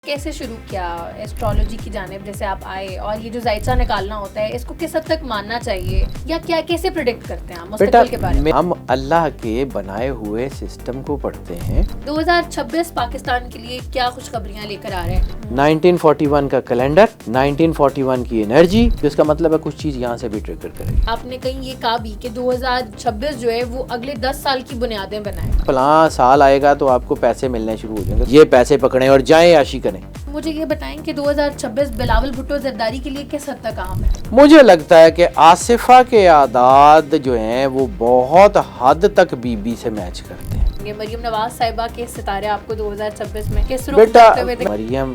کیسے شروع کیا ایسٹرالوجی کی جانب جیسے آپ آئے اور یہ جو ذائچہ نکالنا ہوتا ہے اس کو کس حد تک ماننا چاہیے یا کیا کیسے پریڈکٹ کرتے ہیں آپ مستقبل کے بارے میں؟ ہم اللہ کے بنائے ہوئے سسٹم کو پڑھتے ہیں۔ 2026 پاکستان کے لیے کیا خوشخبریاں لے کر آ رہے ہیں؟ 1941 کا کیلنڈر، 1941 کی انرجی، جس کا مطلب ہے کچھ چیز یہاں سے بھی ٹریگر کرے گی۔ آپ نے کہیں یہ کہا بھی کہ 2026 جو ہے وہ اگلے 10 سال کی بنیادیں بنائیں۔ فلاں سال آئے گا تو آپ کو پیسے ملنے شروع ہو جائیں گے، یہ پیسے پکڑیں اور جائیں عیاشی کریں۔ مجھے یہ بتائیں کہ 2026 بلاول بھٹو زرداری کے لیے کس حد تک اہم ہے؟ مجھے لگتا ہے کہ آصفہ کے اعداد جو ہیں وہ بہت حد تک بی بی سے میچ کرتے ہیں۔ یہ مریم نواز صاحبہ کے ستارے آپ کو 2026 میں کس رخ بیٹا کرتے ہوئے مریم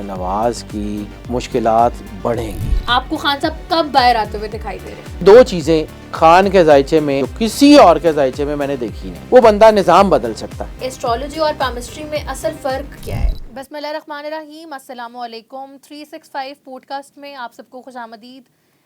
نواز کی مشکلات بڑھیں گی۔ آپ کو خان صاحب کب باہر آتے ہوئے دکھائی دے رہے ہیں؟ دو چیزیں خان کے ذائچے میں کسی اور کے ذائچے میں نے دیکھی نہیں۔ وہ بندہ نظام بدل سکتا ہے۔ ایسٹرالوجی اور پامسٹری میں اصل فرق کیا ہے؟ بسم اللہ الرحمن الرحیم، السلام علیکم۔ 365 پوڈ کاسٹ میں آپ سب کو خوش آمدید۔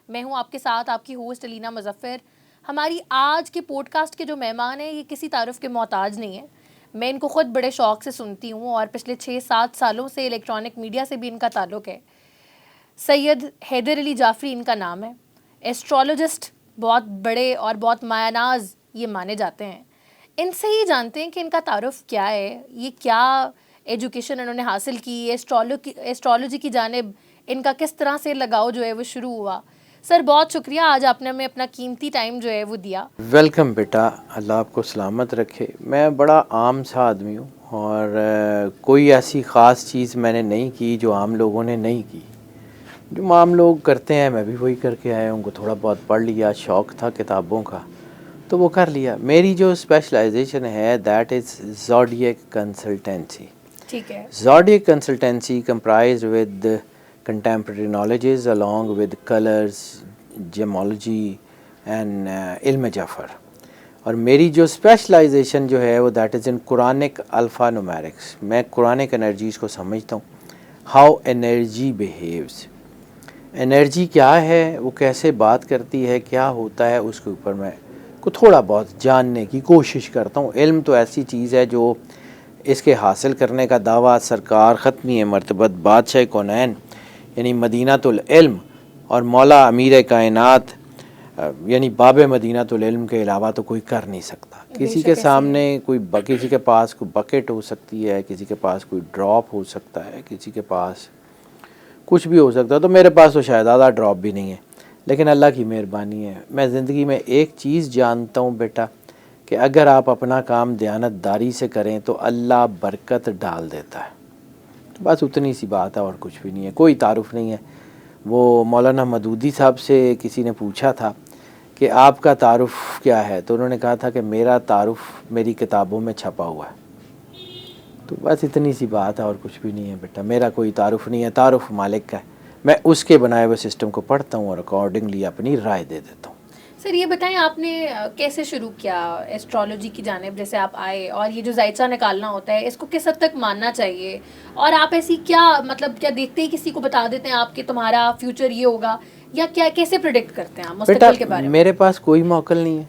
میں ہوں آپ کے ساتھ آپ کی ہوسٹ علینا مظفر۔ ہماری آج کے پوڈ کاسٹ کے جو مہمان ہیں یہ کسی تعارف کے محتاج نہیں ہیں۔ میں ان کو خود بڑے شوق سے سنتی ہوں اور پچھلے 6-7 سالوں سے الیکٹرانک میڈیا سے بھی ان کا تعلق ہے۔ سید حیدر علی جعفری ان کا نام ہے۔ ایسٹرالوجسٹ، بہت بڑے اور بہت مایہ ناز یہ مانے جاتے ہیں۔ ان سے ہی جانتے ہیں کہ ان کا تعارف کیا ہے، یہ کیا ایجوکیشن انہوں نے حاصل کی، ایسٹرالوجی کی جانب ان کا کس طرح سے لگاؤ جو ہے وہ شروع ہوا۔ سر بہت شکریہ، آج آپ نے ہمیں اپنا قیمتی ٹائم جو ہے وہ دیا۔ ویلکم بیٹا، اللہ آپ کو سلامت رکھے۔ میں بڑا عام سا آدمی ہوں اور کوئی ایسی خاص چیز میں نے نہیں کی جو عام لوگوں نے نہیں کی۔ جو عام لوگ کرتے ہیں میں بھی وہی کر کے آیا ہوں۔ کو تھوڑا بہت پڑھ لیا، شوق تھا کتابوں کا تو وہ کر لیا۔ میری جو اسپیشلائزیشن ہے دیٹ از زوڈیک کنسلٹنسی۔ ٹھیک ہے۔ Zodiac consultancy comprised with contemporary knowledges along with colors, gemology and علم جعفر۔ اور میری جو اسپیشلائزیشن جو ہے وہ that is in Quranic alphanumerics. میں قرآنک انرجیز کو سمجھتا ہوں، ہاؤ انرجی بیہیوز، انرجی کیا ہے، وہ کیسے بات کرتی ہے، کیا ہوتا ہے، اس کے اوپر میں کو تھوڑا بہت جاننے کی کوشش کرتا ہوں۔ علم تو ایسی چیز ہے جو اس کے حاصل کرنے کا دعویٰ سرکار ختمی مرتبت بادشاہ کونین یعنی مدینۃ العلم اور مولا امیر کائنات یعنی باب مدینۃ العلم کے علاوہ تو کوئی کر نہیں سکتا۔ کسی کے سامنے کسی کے پاس کوئی بکٹ ہو سکتی ہے، کسی کے پاس کوئی ڈراپ ہو سکتا ہے، کسی کے پاس کچھ بھی ہو سکتا ہے، تو میرے پاس تو شاید آدھا ڈراپ بھی نہیں ہے، لیکن اللہ کی مہربانی ہے۔ میں زندگی میں ایک چیز جانتا ہوں بیٹا کہ اگر آپ اپنا کام دیانت داری سے کریں تو اللہ برکت ڈال دیتا ہے۔ بس اتنی سی بات ہے اور کچھ بھی نہیں ہے، کوئی تعارف نہیں ہے۔ وہ مولانا مودودی صاحب سے کسی نے پوچھا تھا کہ آپ کا تعارف کیا ہے، تو انہوں نے کہا تھا کہ میرا تعارف میری کتابوں میں چھپا ہوا ہے۔ تو بس اتنی سی بات ہے اور کچھ بھی نہیں ہے بیٹا، میرا کوئی تعارف نہیں ہے، تعارف مالک کا ہے۔ میں اس کے بنائے ہوئے سسٹم کو پڑھتا ہوں اور اکارڈنگلی اپنی رائے دے دیتا ہوں۔ سر یہ بتائیں آپ نے کیسے شروع کیا ایسٹرالوجی کی جانب جیسے آپ آئے اور یہ جو ذائچہ نکالنا ہوتا ہے اس کو کس حد تک ماننا چاہیے، اور آپ ایسی کیا کیا دیکھتے ہی کسی کو بتا دیتے ہیں آپ کہ تمہارا فیوچر یہ ہوگا، یا کیا کیسے پریڈکٹ کرتے ہیں آپ مستقبل کے بارے میں؟ میرے پاس کوئی موکل نہیں ہے،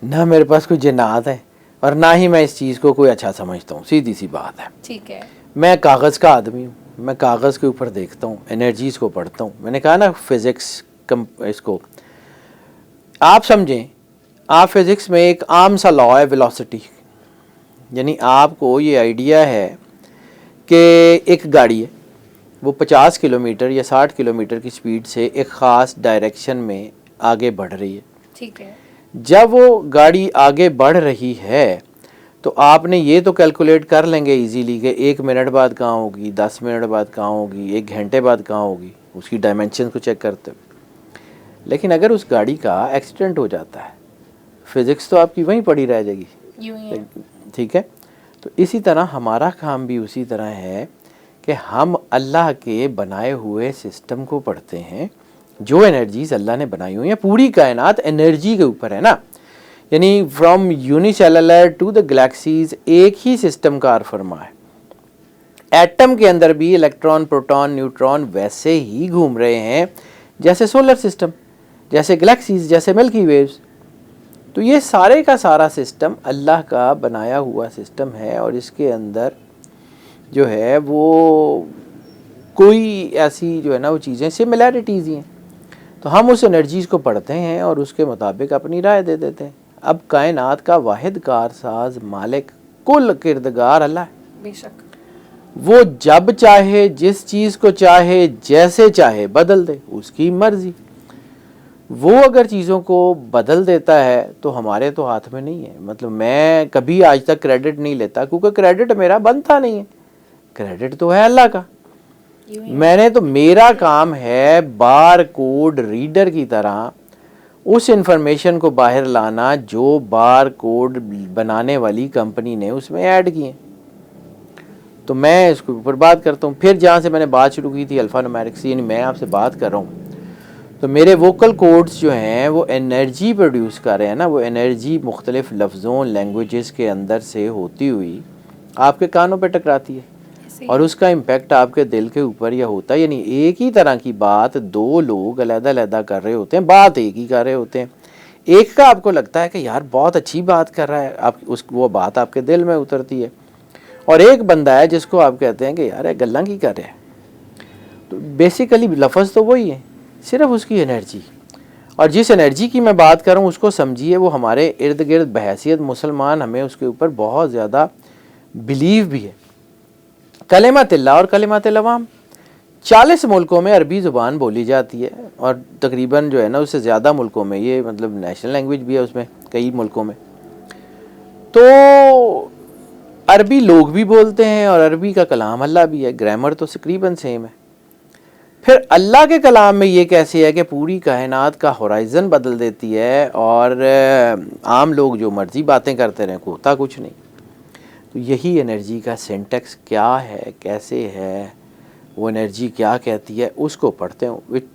نہ میرے پاس کوئی جنات ہے اور نہ ہی میں اس چیز کو کوئی اچھا سمجھتا ہوں، سیدھی سی بات ہے۔ ٹھیک ہے۔ میں کاغذ کا آدمی ہوں، میں کاغذ کے اوپر دیکھتا ہوں، انرجیز کو پڑھتا ہوں۔ میں نے کہا نا فزکس اس کو آپ سمجھیں، آپ فزکس میں ایک عام سا لا ہے ویلوسٹی، یعنی آپ کو یہ آئیڈیا ہے کہ ایک گاڑی ہے وہ 50 کلومیٹر یا 60 کلومیٹر کی سپیڈ سے ایک خاص ڈائریکشن میں آگے بڑھ رہی ہے۔ ٹھیک ہے۔ جب وہ گاڑی آگے بڑھ رہی ہے تو آپ نے یہ تو کیلکولیٹ کر لیں گے ایزیلی کہ 1 منٹ بعد کہاں ہوگی، 10 منٹ بعد کہاں ہوگی، 1 گھنٹے بعد کہاں ہوگی، اس کی ڈائمینشن کو چیک کرتے ہوئے۔ لیکن اگر اس گاڑی کا ایکسیڈنٹ ہو جاتا ہے، فزکس تو آپ کی وہیں پڑی رہ جائے گی، ٹھیک ہے؟ تو اسی طرح ہمارا کام بھی اسی طرح ہے کہ ہم اللہ کے بنائے ہوئے سسٹم کو پڑھتے ہیں۔ جو انرجیز اللہ نے بنائی ہوئی ہیں، پوری کائنات انرجی کے اوپر ہے نا، یعنی from unicellular to the galaxies ایک ہی سسٹم کار فرما ہے۔ ایٹم کے اندر بھی الیکٹران، پروٹون، نیوٹران ویسے ہی گھوم رہے ہیں جیسے سولر سسٹم، جیسے گلیکسیز، جیسے ملکی ویوز۔ تو یہ سارے کا سارا سسٹم اللہ کا بنایا ہوا سسٹم ہے، اور اس کے اندر جو ہے وہ کوئی ایسی جو ہے نا وہ چیزیں سملیرٹیز ہی ہیں. تو ہم اس انرجیز کو پڑھتے ہیں اور اس کے مطابق اپنی رائے دے دیتے ہیں. اب کائنات کا واحد کارساز مالک کل کردگار اللہ ہے. بے شک. وہ جب چاہے جس چیز کو چاہے جیسے چاہے بدل دے, اس کی مرضی. وہ اگر چیزوں کو بدل دیتا ہے تو ہمارے تو ہاتھ میں نہیں ہے. مطلب میں کبھی آج تک کریڈٹ نہیں لیتا کیونکہ کریڈٹ میرا بنتا نہیں ہے, کریڈٹ تو ہے اللہ کا. میں نے تو میرا کام ہے بار کوڈ ریڈر کی طرح اس انفارمیشن کو باہر لانا جو بار کوڈ بنانے والی کمپنی نے اس میں ایڈ کیے. تو میں اس کے اوپر بات کرتا ہوں. پھر جہاں سے میں نے بات شروع کی تھی الفا نومیرکس, یعنی میں آپ سے بات کر رہا ہوں تو میرے ووکل کوڈز جو ہیں وہ انرجی پروڈیوس کر رہے ہیں نا, وہ انرجی مختلف لفظوں لینگویجز کے اندر سے ہوتی ہوئی آپ کے کانوں پہ ٹکراتی ہے اور اس کا امپیکٹ آپ کے دل کے اوپر یا ہوتا ہے. یعنی ایک ہی طرح کی بات دو لوگ علیحدہ علیحدہ کر رہے ہوتے ہیں, بات ایک ہی کر رہے ہوتے ہیں. ایک کا آپ کو لگتا ہے کہ یار بہت اچھی بات کر رہا ہے, آپ وہ بات آپ کے دل میں اترتی ہے, اور ایک بندہ ہے جس کو آپ کہتے ہیں کہ یار گلاں کی کر رہے ہیں. تو بیسیکلی لفظ تو وہی ہے, صرف اس کی انرجی. اور جس انرجی کی میں بات کر رہا ہوں اس کو سمجھیے, وہ ہمارے ارد گرد بحیثیت مسلمان ہمیں اس کے اوپر بہت زیادہ بلیو بھی ہے. کلمۃ اللہ اور کلمۃ العوام 40 ملکوں میں عربی زبان بولی جاتی ہے, اور تقریباً جو ہے نا اس سے زیادہ ملکوں میں یہ مطلب نیشنل لینگویج بھی ہے اس میں کئی ملکوں میں. تو عربی لوگ بھی بولتے ہیں اور عربی کا کلام اللہ بھی ہے, گرامر تو تقریباً سیم ہے. پھر اللہ کے کلام میں یہ کیسے ہے کہ پوری کائنات کا ہورائزن بدل دیتی ہے اور عام لوگ جو مرضی باتیں کرتے رہیں کو ہوتا کچھ نہیں. تو یہی انرجی کا سینٹیکس کیا ہے, کیسے ہے, وہ انرجی کیا کہتی ہے, اس کو پڑھتے ہیں,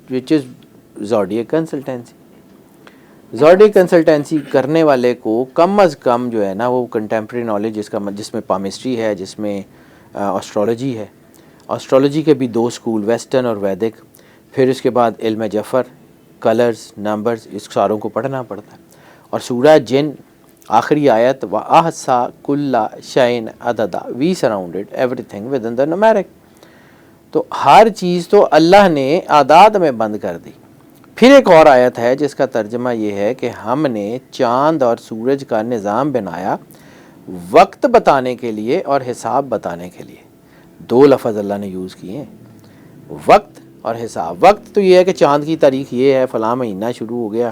وچ از زوڈیک کنسلٹنسی. زوڈیک کنسلٹنسی کرنے والے کو کم از کم جو ہے نا وہ کنٹمپریری نالج جس میں پامسٹری ہے, جس میں اسٹرالوجی ہے. اسٹرالوجی کے بھی 2 اسکول, ویسٹرن اور ویدک. پھر اس کے بعد علم جفر, کلرز, نمبرز, اس ساروں کو پڑھنا پڑتا ہے. اور سورہ جن آخری آیت وَأَحْصَىٰ كُلَّ شَيْءٍ عَدَدًا, we surrounded everything within the numeric. تو ہر چیز تو اللہ نے اعداد میں بند کر دی. پھر ایک اور آیت ہے جس کا ترجمہ یہ ہے کہ ہم نے چاند اور سورج کا نظام بنایا وقت بتانے کے لیے اور حساب بتانے کے لیے. 2 لفظ اللہ نے یوز کیے ہیں, وقت اور حساب. وقت تو یہ ہے کہ چاند کی تاریخ یہ ہے, فلاں مہینہ شروع ہو گیا,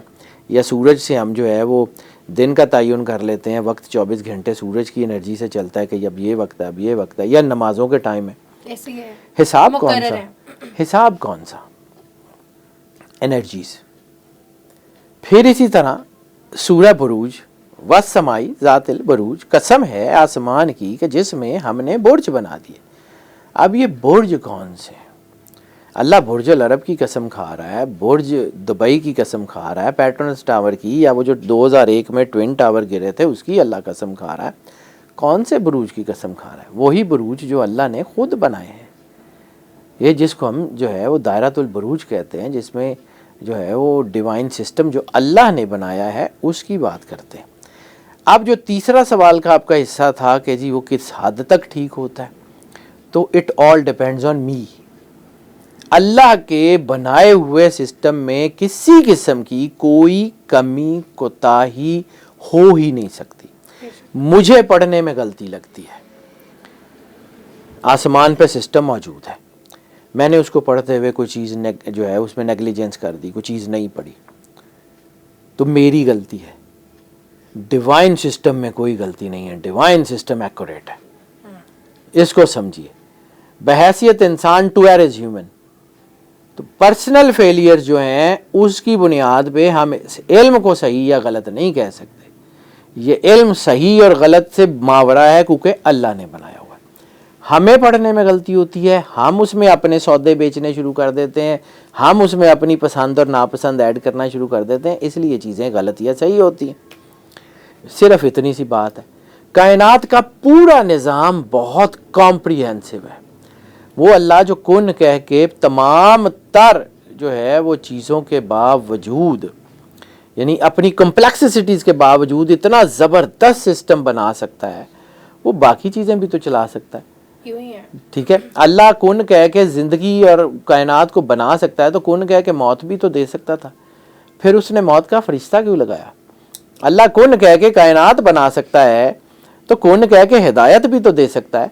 یا سورج سے ہم جو ہے وہ دن کا تعین کر لیتے ہیں, وقت 24 گھنٹے سورج کی انرجی سے چلتا ہے کہ اب یہ وقت ہے, اب یہ وقت ہے, یا نمازوں کے ٹائم ہے. حساب کون سا؟ حساب کون سا؟ انرجیز. پھر اسی طرح سورہ بروج والسماء ذات البروج, قسم ہے آسمان کی کہ جس میں ہم نے برج بنا دیے. اب یہ برج کون سے؟ اللہ برج العرب کی قسم کھا رہا ہے, برج دبئی کی قسم کھا رہا ہے, پیٹرنس ٹاور کی, یا وہ جو 2001 میں ٹوین ٹاور گرے تھے اس کی اللہ قسم کھا رہا ہے. کون سے بروج کی قسم کھا رہا ہے؟ وہی بروج جو اللہ نے خود بنائے ہیں, یہ جس کو ہم جو ہے وہ دائرۃ البروج کہتے ہیں, جس میں جو ہے وہ ڈیوائن سسٹم جو اللہ نے بنایا ہے اس کی بات کرتے ہیں. اب جو تیسرا سوال کا آپ کا حصہ تھا کہ جی وہ کس حد تک ٹھیک ہوتا ہے, تو اٹ آل ڈیپینڈز آن می. اللہ کے بنائے ہوئے سسٹم میں کسی قسم کی کوئی کمی کوتاہی ہو ہی نہیں سکتی. مجھے پڑھنے میں غلطی لگتی ہے, آسمان پہ سسٹم موجود ہے, میں نے اس کو پڑھتے ہوئے کوئی چیز جو ہے اس میں نیگلیجنس کر دی, کوئی چیز نہیں پڑھی, تو میری غلطی ہے. ڈیوائن سسٹم میں کوئی غلطی نہیں ہے, ڈیوائن سسٹم ایکوریٹ ہے, اس کو سمجھیے. بحیثیت انسان ٹو ایئر از ہیومن. تو پرسنل فیلئر جو ہیں اس کی بنیاد پہ ہم علم کو صحیح یا غلط نہیں کہہ سکتے. یہ علم صحیح اور غلط سے ماورا ہے کیونکہ اللہ نے بنایا ہوا ہے. ہمیں پڑھنے میں غلطی ہوتی ہے, ہم اس میں اپنے سودے بیچنے شروع کر دیتے ہیں, ہم اس میں اپنی پسند اور ناپسند ایڈ کرنا شروع کر دیتے ہیں, اس لیے چیزیں غلط یا صحیح ہوتی ہیں. صرف اتنی سی بات ہے. کائنات کا پورا نظام بہت کمپریہنسو ہے. وہ اللہ جو کن کہہ کے تمام تر جو ہے وہ چیزوں کے باوجود, یعنی اپنی کمپلیکسٹیز کے باوجود اتنا زبردست سسٹم بنا سکتا ہے, وہ باقی چیزیں بھی تو چلا سکتا ہے. یوں ہی ہے. ٹھیک ہے, اللہ کن کہہ کے زندگی اور کائنات کو بنا سکتا ہے تو کن کہہ کے موت بھی تو دے سکتا تھا, پھر اس نے موت کا فرشتہ کیوں لگایا؟ اللہ کن کہہ کے کائنات بنا سکتا ہے تو کن کہہ کے ہدایت بھی تو دے سکتا ہے,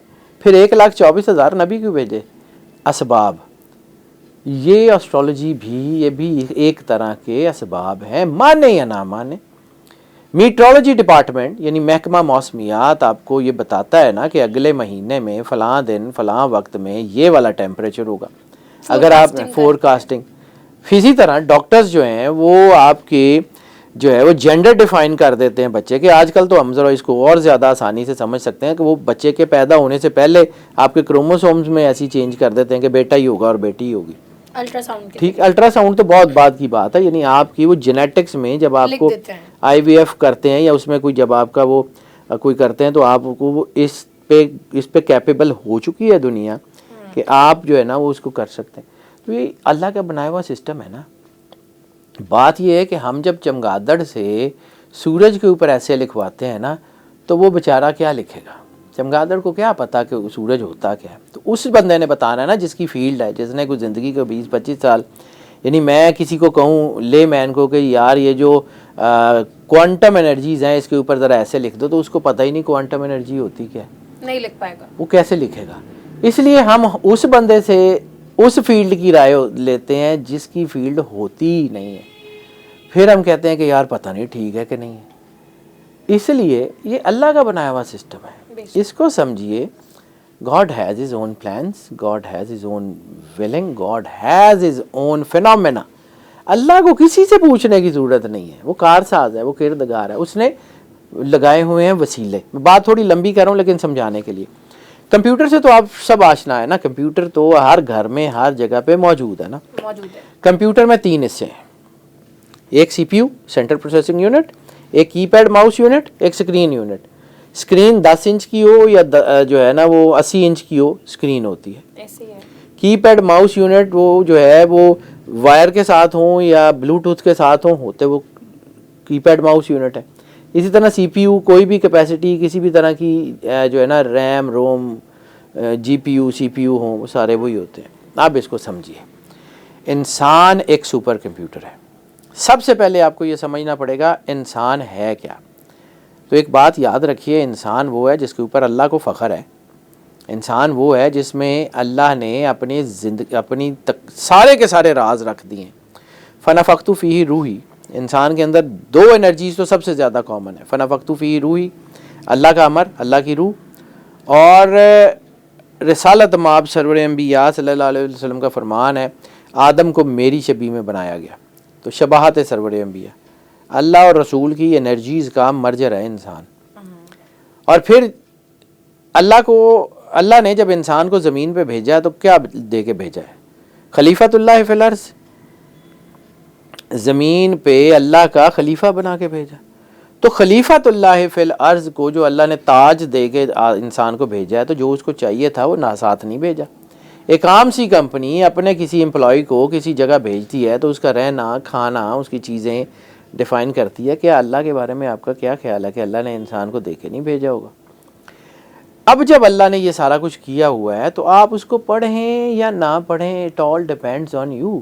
پھر 1,24,000 نبی کیوں بھیجے؟ اسباب, یہ اسٹرالوجی بھی یہ بھی ایک طرح کے اسباب ہیں, مانے یا نہ مانے. میٹرولوجی ڈپارٹمنٹ یعنی محکمہ موسمیات آپ کو یہ بتاتا ہے نا کہ اگلے مہینے میں فلاں دن فلاں وقت میں یہ والا ٹیمپریچر ہوگا, اگر آپ فور کاسٹنگ. اسی طرح ڈاکٹرز جو ہیں وہ آپ کی جو ہے وہ جینڈر ڈیفائن کر دیتے ہیں بچے کے. آج کل تو ہم ذرا اس کو اور زیادہ آسانی سے سمجھ سکتے ہیں کہ وہ بچے کے پیدا ہونے سے پہلے آپ کے کروموسومز میں ایسی چینج کر دیتے ہیں کہ بیٹا ہی ہوگا اور بیٹی ہی ہوگی. Ultra sound. ٹھیک, الٹرا ساؤنڈ تو بہت بعد کی بات ہے, یعنی آپ کی وہ جینیٹکس میں جب آپ کو آئی وی ایف کرتے ہیں یا اس میں کوئی جب آپ کا وہ کوئی کرتے ہیں تو آپ کو وہ اس پہ کیپیبل ہو چکی ہے دنیا کہ آپ جو ہے نا وہ اس کو کر سکتے ہیں. تو یہ اللہ کا بنایا ہوا سسٹم ہے نا. بات یہ ہے کہ ہم جب چمگادڑ سے سورج کے اوپر ایسے لکھواتے ہیں نا تو وہ بیچارہ کیا لکھے گا؟ چمگادڑ کو کیا پتا کہ سورج ہوتا کیا ہے؟ تو اس بندے نے بتانا ہے نا جس کی فیلڈ ہے, جس نے کوئی زندگی کو 20-25 سال, یعنی میں کسی کو کہوں لے مین کو کہ یار یہ جو کوانٹم انرجیز ہیں اس کے اوپر ذرا ایسے لکھ دو, تو اس کو پتہ ہی نہیں کوانٹم انرجی ہوتی کیا ہے, نہیں لکھ پائے گا, وہ کیسے لکھے گا. اس لیے ہم اس بندے سے اس فیلڈ کی رائے لیتے ہیں جس کی فیلڈ ہوتی ہی نہیں ہے, پھر ہم کہتے ہیں کہ یار پتہ نہیں ٹھیک ہے کہ نہیں ہے. اس لیے یہ اللہ کا بنایا ہوا سسٹم ہے, اس کو سمجھیے. God has his own plans, God has his own willing, God has his own phenomena. اللہ کو کسی سے پوچھنے کی ضرورت نہیں ہے, وہ کارساز ہے, وہ کردگار ہے, اس نے لگائے ہوئے ہیں وسیلے. میں بات تھوڑی لمبی کر رہا ہوں لیکن سمجھانے کے لیے. کمپیوٹر سے تو آپ سب آشنا ہے نا, کمپیوٹر تو ہر گھر میں ہر جگہ پہ موجود ہے نا. موجود ہے. کمپیوٹر میں 3 حصے ہیں, ایک C P U central processing unit, ایک کی پیڈ ماؤس یونٹ, ایک اسکرین یونٹ. اسکرین 10 انچ کی ہو یا جو ہے نا وہ 80 انچ کی ہو اسکرین ہوتی ہے. ایسے ہے. کی پیڈ ماؤس یونٹ وہ جو ہے وہ وائر کے ساتھ ہوں یا بلوٹوتھ کے ساتھ ہوں ہوتے وہ کی پیڈ ماؤس یونٹ ہے. اسی طرح سی پی یو کوئی بھی کیپیسٹی کسی بھی طرح کی جو ہے نا RAM ROM G P U C P you ہوں وہ سارے وہی ہوتے ہیں. آپ اس کو سمجھیے, انسان ایک سپر کمپیوٹر ہے. سب سے پہلے آپ کو یہ سمجھنا پڑے گا انسان ہے کیا. تو ایک بات یاد رکھیے, انسان وہ ہے جس کے اوپر اللہ کو فخر ہے, انسان وہ ہے جس میں اللہ نے اپنی زندگی سارے کے سارے راز رکھ دیے ہیں. فنفخت فیہ روحی, انسان کے اندر 2 انرجیز تو سب سے زیادہ کامن ہے, فنفخت فیہ روحی اللہ کا امر, اللہ کی روح, اور رسالت مآب سرور انبیاء صلی اللہ علیہ وسلم کا فرمان ہے آدم کو میری شبیہ میں بنایا گیا. تو شباہت سرور انبیاء, اللہ اور رسول کی انرجیز کا مرجر ہے انسان. اور پھر اللہ نے جب انسان کو زمین پہ بھیجا تو کیا دے کے بھیجا ہے؟ خلیفۃ اللہ فی الارض, زمین پہ اللہ کا خلیفہ بنا کے بھیجا. تو خلیفۃ اللہ فی الارض کو جو اللہ نے تاج دے کے انسان کو بھیجا ہے تو جو اس کو چاہیے تھا وہ ساتھ نہیں بھیجا. ایک عام سی کمپنی اپنے کسی امپلائی کو کسی جگہ بھیجتی ہے تو اس کا رہنا کھانا اس کی چیزیں ڈیفائن کرتی ہے. کیا اللہ کے بارے میں آپ کا کیا خیال ہے کہ اللہ نے انسان کو دے کے نہیں بھیجا ہوگا؟ اب جب اللہ نے یہ سارا کچھ کیا ہوا ہے تو آپ اس کو پڑھیں یا نہ پڑھیں, it all depends on you.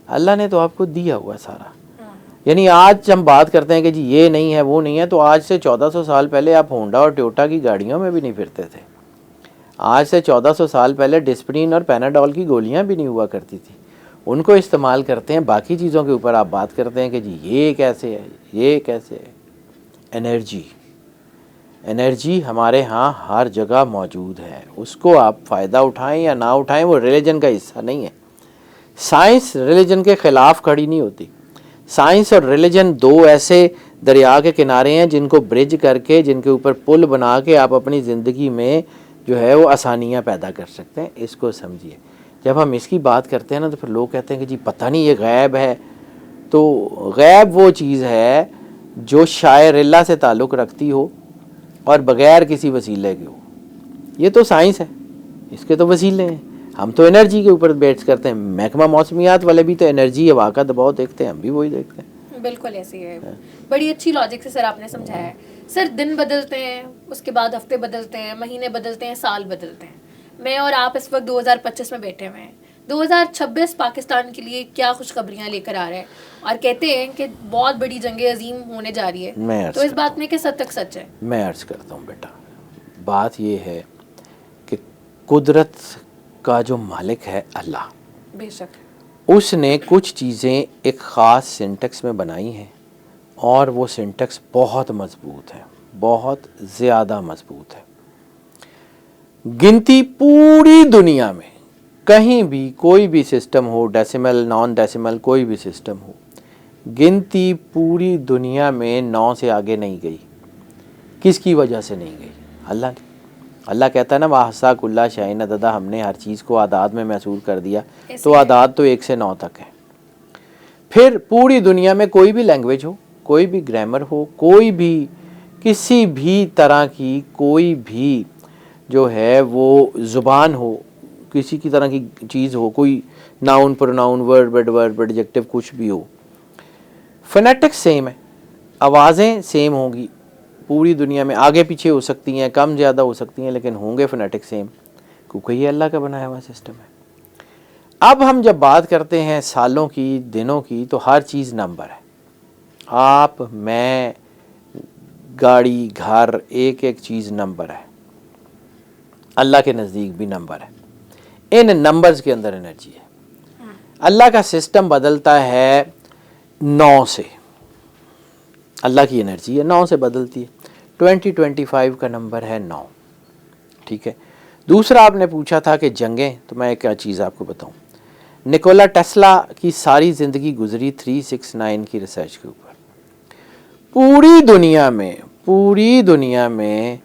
اللہ نے تو آپ کو دیا ہوا سارا. یعنی آج ہم بات کرتے ہیں کہ جی یہ نہیں ہے وہ نہیں ہے, تو آج سے 1400 سال پہلے آپ ہونڈا اور ٹویوٹا کی گاڑیوں میں بھی نہیں پھرتے تھے. آج سے 1400 سال پہلے ڈسپرین اور پیناڈول کی گولیاں بھی نہیں ہوا کرتی تھی. ان کو استعمال کرتے ہیں, باقی چیزوں کے اوپر آپ بات کرتے ہیں کہ جی یہ کیسے ہے یہ کیسے ہے. انرجی ہمارے ہاں ہر جگہ موجود ہے, اس کو آپ فائدہ اٹھائیں یا نہ اٹھائیں وہ ریلیجن کا حصہ نہیں ہے. سائنس ریلیجن کے خلاف کھڑی نہیں ہوتی. سائنس اور ریلیجن 2 ایسے دریا کے کنارے ہیں جن کو برج کر کے, جن کے اوپر پل بنا کے آپ اپنی زندگی میں جو ہے وہ آسانیاں پیدا کر سکتے ہیں. اس کو سمجھیے. جب ہم اس کی بات کرتے ہیں نا تو پھر لوگ کہتے ہیں کہ جی پتہ نہیں یہ غیب ہے. تو غیب وہ چیز ہے جو شاعر اللہ سے تعلق رکھتی ہو اور بغیر کسی وسیلے کے ہو. یہ تو سائنس ہے, اس کے تو وسیلے ہیں. ہم تو انرجی کے اوپر بیٹس کرتے ہیں. محکمہ موسمیات والے بھی تو انرجی ہوا کا دباؤ دیکھتے ہیں, ہم بھی وہی دیکھتے ہیں. بالکل ایسی ہے. بڑی اچھی لاجک سے سر آپ نے سمجھایا ہے. سر دن بدلتے ہیں, اس کے بعد ہفتے بدلتے ہیں, مہینے بدلتے ہیں, سال بدلتے ہیں, میں اور آپ اس وقت 2025 میں بیٹھے ہوئے ہیں. 2026 پاکستان کے لیے کیا خوشخبریاں لے کر آ رہا ہے, اور کہتے ہیں کہ بہت بڑی جنگ عظیم ہونے جا رہی ہے, تو اس بات میں کس حد تک سچ ہے؟ میں عرض کرتا ہوں بیٹا, بات یہ ہے کہ قدرت کا جو مالک ہے اللہ, بے شک, اس نے کچھ چیزیں ایک خاص سینٹیکس میں بنائی ہیں, اور وہ سینٹیکس بہت مضبوط ہے, بہت زیادہ مضبوط ہے. گنتی پوری دنیا میں کہیں بھی کوئی بھی سسٹم ہو, ڈیسیمل نان ڈیسیمل کوئی بھی سسٹم ہو, گنتی پوری دنیا میں 9 سے آگے نہیں گئی. کس کی وجہ سے نہیں گئی؟ اللہ کی. اللہ کہتا ہے نا وَأَحْصَىٰ كُلَّ شَيْءٍ عَدَدًا, ہم نے ہر چیز کو اعداد میں محصور کر دیا, تو اعداد تو 1 سے 9 تک ہے. پھر پوری دنیا میں کوئی بھی لینگویج ہو, کوئی بھی گرامر ہو, کوئی بھی کسی بھی طرح کی کوئی بھی جو ہے وہ زبان ہو, کسی کی طرح کی چیز ہو, کوئی ناؤن پروناؤن ورڈ ایڈجیکٹو کچھ بھی ہو, فنیٹکس سیم ہے, آوازیں سیم ہوں گی پوری دنیا میں, آگے پیچھے ہو سکتی ہیں, کم زیادہ ہو سکتی ہیں, لیکن ہوں گے فنیٹکس سیم, کیونکہ یہ اللہ کا بنایا ہوا سسٹم ہے. اب ہم جب بات کرتے ہیں سالوں کی, دنوں کی, تو ہر چیز نمبر ہے. آپ, میں, گاڑی, گھر, ایک ایک چیز نمبر ہے. اللہ کے نزدیک بھی نمبر ہے. ان نمبرز کے اندر انرجی ہے. اللہ کا سسٹم بدلتا ہے 9 سے, اللہ کی انرجی ہے 9 سے بدلتی ہے. 2025 کا نمبر ہے 9, ٹھیک ہے. دوسرا آپ نے پوچھا تھا کہ جنگیں, تو میں ایک چیز آپ کو بتاؤں. نکولا ٹیسلا کی ساری زندگی گزری 369 کی ریسرچ کے اوپر. پوری دنیا میں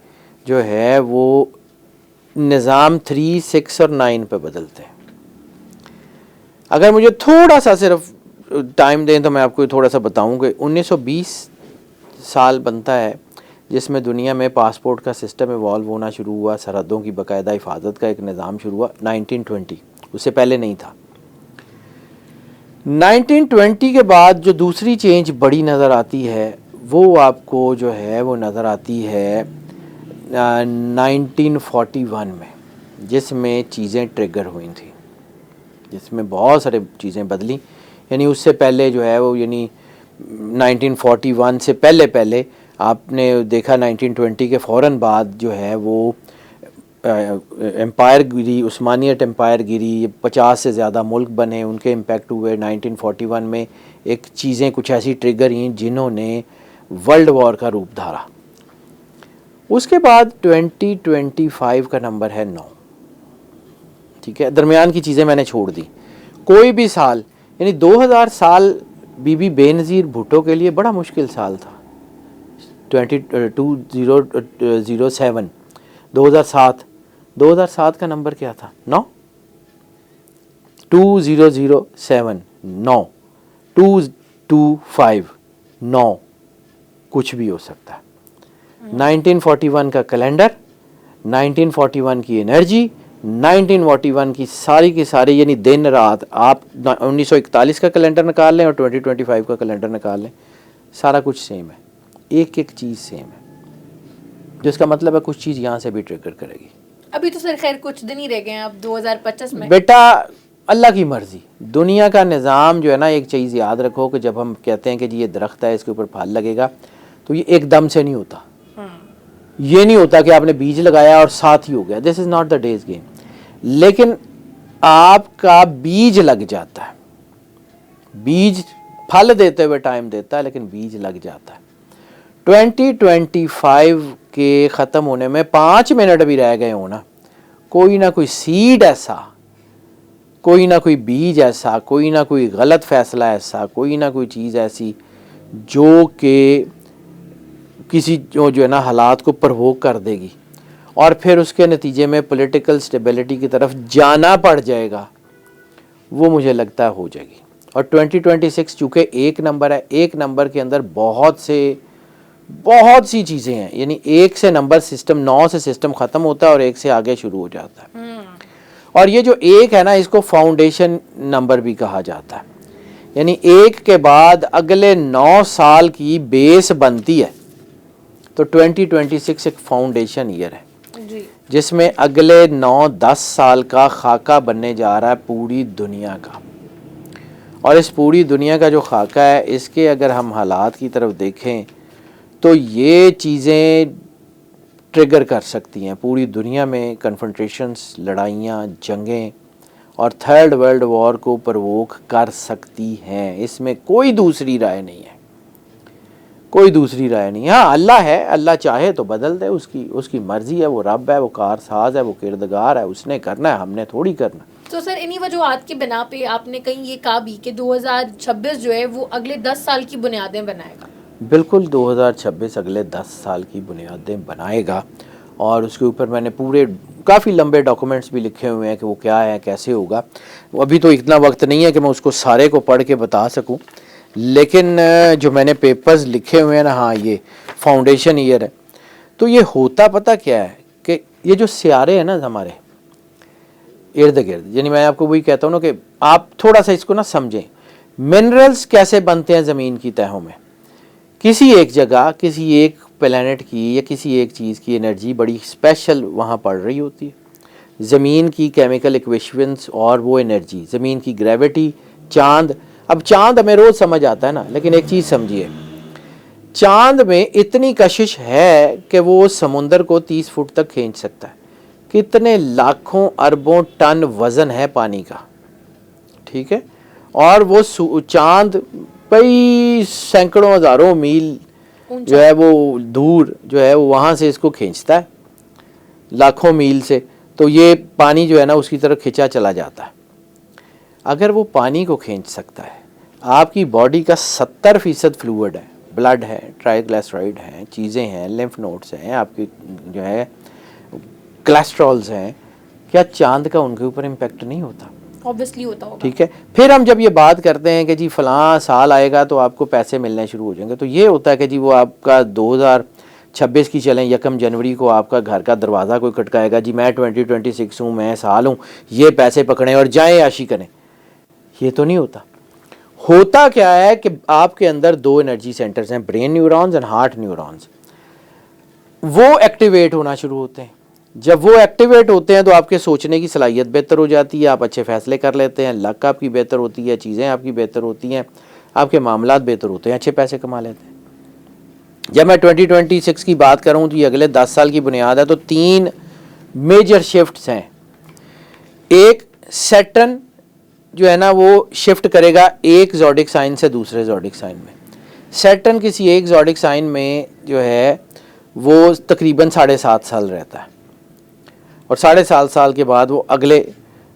جو ہے وہ نظام 3, 6 اور 9 پہ بدلتے ہیں. اگر مجھے تھوڑا سا صرف ٹائم دیں تو میں آپ کو تھوڑا سا بتاؤں کہ 1920 سال بنتا ہے جس میں دنیا میں پاسپورٹ کا سسٹم ایوالو ہونا شروع ہوا, سرحدوں کی باقاعدہ حفاظت کا ایک نظام شروع ہوا. 1920, اس سے پہلے نہیں تھا. 1920 کے بعد جو دوسری چینج بڑی نظر آتی ہے وہ آپ کو جو ہے وہ نظر آتی ہے 1941 میں, جس میں چیزیں ٹریگر ہوئی تھیں, جس میں بہت سارے چیزیں بدلیں. یعنی اس سے پہلے جو ہے وہ, یعنی 1941 سے پہلے آپ نے دیکھا 1920 کے فوراً بعد جو ہے وہ امپائر گری, عثمانیت امپائر گری, 50 سے زیادہ ملک بنے, ان کے امپیکٹ ہوئے. 1941 میں ایک چیزیں کچھ ایسی ٹریگر ہوئیں جنہوں نے ورلڈ وار کا روپ دھارا. اس کے بعد 2025 کا نمبر ہے 9, ٹھیک ہے. درمیان کی چیزیں میں نے چھوڑ دی. کوئی بھی سال, یعنی 2000 سال بی بی بے نظیر بھٹو کے لیے بڑا مشکل سال تھا. 2007 2007 کا نمبر کیا تھا؟ 9. 2007 9, 225 9, کچھ بھی ہو سکتا ہے. 1941 کا کیلنڈر, 1941 کی انرجی, 1941 کی ساری یعنی دن رات. آپ 1941 کا کیلنڈر نکال لیں اور 2025 کا کیلنڈر نکال لیں, سارا کچھ سیم ہے, ایک ایک چیز سیم ہے, جس کا مطلب ہے کچھ چیز یہاں سے بھی ٹریگر کرے گی. ابھی تو سر خیر کچھ دن ہی رہ گئے ہیں اب 2025 میں. بیٹا اللہ کی مرضی, دنیا کا نظام جو ہے نا, ایک چیز یاد رکھو کہ جب ہم کہتے ہیں کہ جی یہ درخت ہے, اس کے اوپر پھل لگے گا, تو یہ ایک دم سے نہیں ہوتا. یہ نہیں ہوتا کہ آپ نے بیج لگایا اور ساتھ ہی ہو گیا. This is not the days game. لیکن آپ کا بیج لگ جاتا ہے, بیج پھل دیتے ہوئے ٹائم دیتا ہے, لیکن بیج لگ جاتا ہے. 2025 کے ختم ہونے میں 5 منٹ بھی رہ گئے ہونا, کوئی نہ کوئی سیڈ ایسا, کوئی نہ کوئی بیج ایسا, کوئی نہ کوئی غلط فیصلہ ایسا, کوئی نہ کوئی چیز ایسی جو کہ کسی جو ہے نا حالات کو پرووک کر دے گی, اور پھر اس کے نتیجے میں پولیٹیکل سٹیبلٹی کی طرف جانا پڑ جائے گا. وہ مجھے لگتا ہے ہو جائے گی. اور 2026 چونکہ ایک نمبر ہے, ایک نمبر کے اندر بہت سی چیزیں ہیں. یعنی ایک سے نمبر سسٹم 9 سے سسٹم ختم ہوتا ہے اور ایک سے آگے شروع ہو جاتا ہے. اور یہ جو ایک ہے نا, اس کو فاؤنڈیشن نمبر بھی کہا جاتا ہے. یعنی ایک کے بعد اگلے 9 سال کی بیس بنتی ہے. تو 2026 ایک فاؤنڈیشن ایئر ہے. جس میں اگلے 9-10 سال کا خاکہ بننے جا رہا ہے پوری دنیا کا. اور اس پوری دنیا کا جو خاکہ ہے اس کے اگر ہم حالات کی طرف دیکھیں تو یہ چیزیں ٹریگر کر سکتی ہیں پوری دنیا میں کنفرنٹریشنز، لڑائیاں، جنگیں اور تھرڈ ورلڈ وار کو پرووک کر سکتی ہیں. اس میں کوئی دوسری رائے نہیں ہے، کوئی دوسری رائے نہیں. ہاں اللہ ہے، اللہ چاہے تو بدل دے، اس کی مرضی ہے، وہ رب ہے، وہ کار ساز ہے، وہ کردگار ہے، اس نے کرنا ہے، ہم نے تھوڑی کرنا. تو سر انہی وجوہات کی بنا پہ آپ نے کہیں یہ کہا بھی کہ 2026 جو ہے وہ اگلے 10 سال کی بنیادیں بنائے گا. بالکل 2026 اگلے 10 سال کی بنیادیں بنائے گا، اور اس کے اوپر میں نے پورے کافی لمبے ڈاکومنٹس بھی لکھے ہوئے ہیں کہ وہ کیا ہے، کیسے ہوگا. ابھی تو اتنا وقت نہیں ہے کہ میں اس کو سارے کو پڑھ کے بتا سکوں، لیکن جو میں نے پیپرز لکھے ہوئے ہیں نا، ہاں یہ فاؤنڈیشن ایئر ہے. تو یہ ہوتا پتہ کیا ہے کہ یہ جو سیارے ہیں نا ہمارے ارد گرد، یعنی میں آپ کو وہی کہتا ہوں نا کہ آپ تھوڑا سا اس کو نا سمجھیں. منرلز کیسے بنتے ہیں زمین کی تہوں میں؟ کسی ایک جگہ، کسی ایک پلانٹ کی یا کسی ایک چیز کی انرجی بڑی اسپیشل وہاں پڑ رہی ہوتی ہے. زمین کی کیمیکل ایکویشنز اور وہ انرجی، زمین کی گریوٹی، چاند. اب چاند ہمیں روز سمجھ آتا ہے نا، لیکن ایک چیز سمجھیے، چاند میں اتنی کشش ہے کہ وہ سمندر کو 30 فٹ تک کھینچ سکتا ہے. کتنے لاکھوں اربوں ٹن وزن ہے پانی کا، ٹھیک ہے. اور وہ چاند کئی سینکڑوں ہزاروں میل جو ہے وہ دور جو ہے وہ وہاں سے اس کو کھینچتا ہے، لاکھوں میل سے. تو یہ پانی جو ہے نا اس کی طرف کھینچا چلا جاتا ہے. اگر وہ پانی کو کھینچ سکتا ہے، آپ کی باڈی کا 70% فلوئڈ ہے، بلڈ ہے، ٹرائیگلیسرائڈ ہیں، چیزیں ہیں، لیمف نوڈس ہیں، آپ کی جو ہے کلیسٹرولز ہیں، کیا چاند کا ان کے اوپر امپیکٹ نہیں ہوتا؟ obviously ہوتا ہوگا. ٹھیک ہے. پھر ہم جب یہ بات کرتے ہیں کہ جی فلاں سال آئے گا تو آپ کو پیسے ملنے شروع ہو جائیں گے، تو یہ ہوتا ہے کہ جی وہ آپ کا 2026 کی چلیں 1 جنوری کو آپ کا گھر کا دروازہ کوئی کھٹکائے گا، جی میں 2026 ہوں، میں سال ہوں، یہ پیسے پکڑیں اور جائیں عیاشی کریں. یہ تو نہیں ہوتا. ہوتا کیا ہے کہ آپ کے اندر 2 انرجی سینٹرز ہیں، برین نیورونز اور ہارٹ نیورونز. وہ ایکٹیویٹ ہونا شروع ہوتے ہیں. جب وہ ایکٹیویٹ ہوتے ہیں تو آپ کے سوچنے کی صلاحیت بہتر ہو جاتی ہے، آپ اچھے فیصلے کر لیتے ہیں، لک آپ کی بہتر ہوتی ہے، چیزیں آپ کی بہتر ہوتی ہیں، آپ کے معاملات بہتر ہوتے ہیں، اچھے پیسے کما لیتے ہیں. جب میں 2026 کی بات کروں تو یہ اگلے 10 سال کی بنیاد ہے. تو 3 میجر شفٹس ہیں. ایک سیٹرن جو ہے نا وہ شفٹ کرے گا ایک زوڈک سائن سے دوسرے زوڈک سائن میں. سیٹرن کسی ایک زوڈک سائن میں جو ہے وہ تقریباً 7.5 سال رہتا ہے، اور 7.5 سال کے بعد وہ اگلے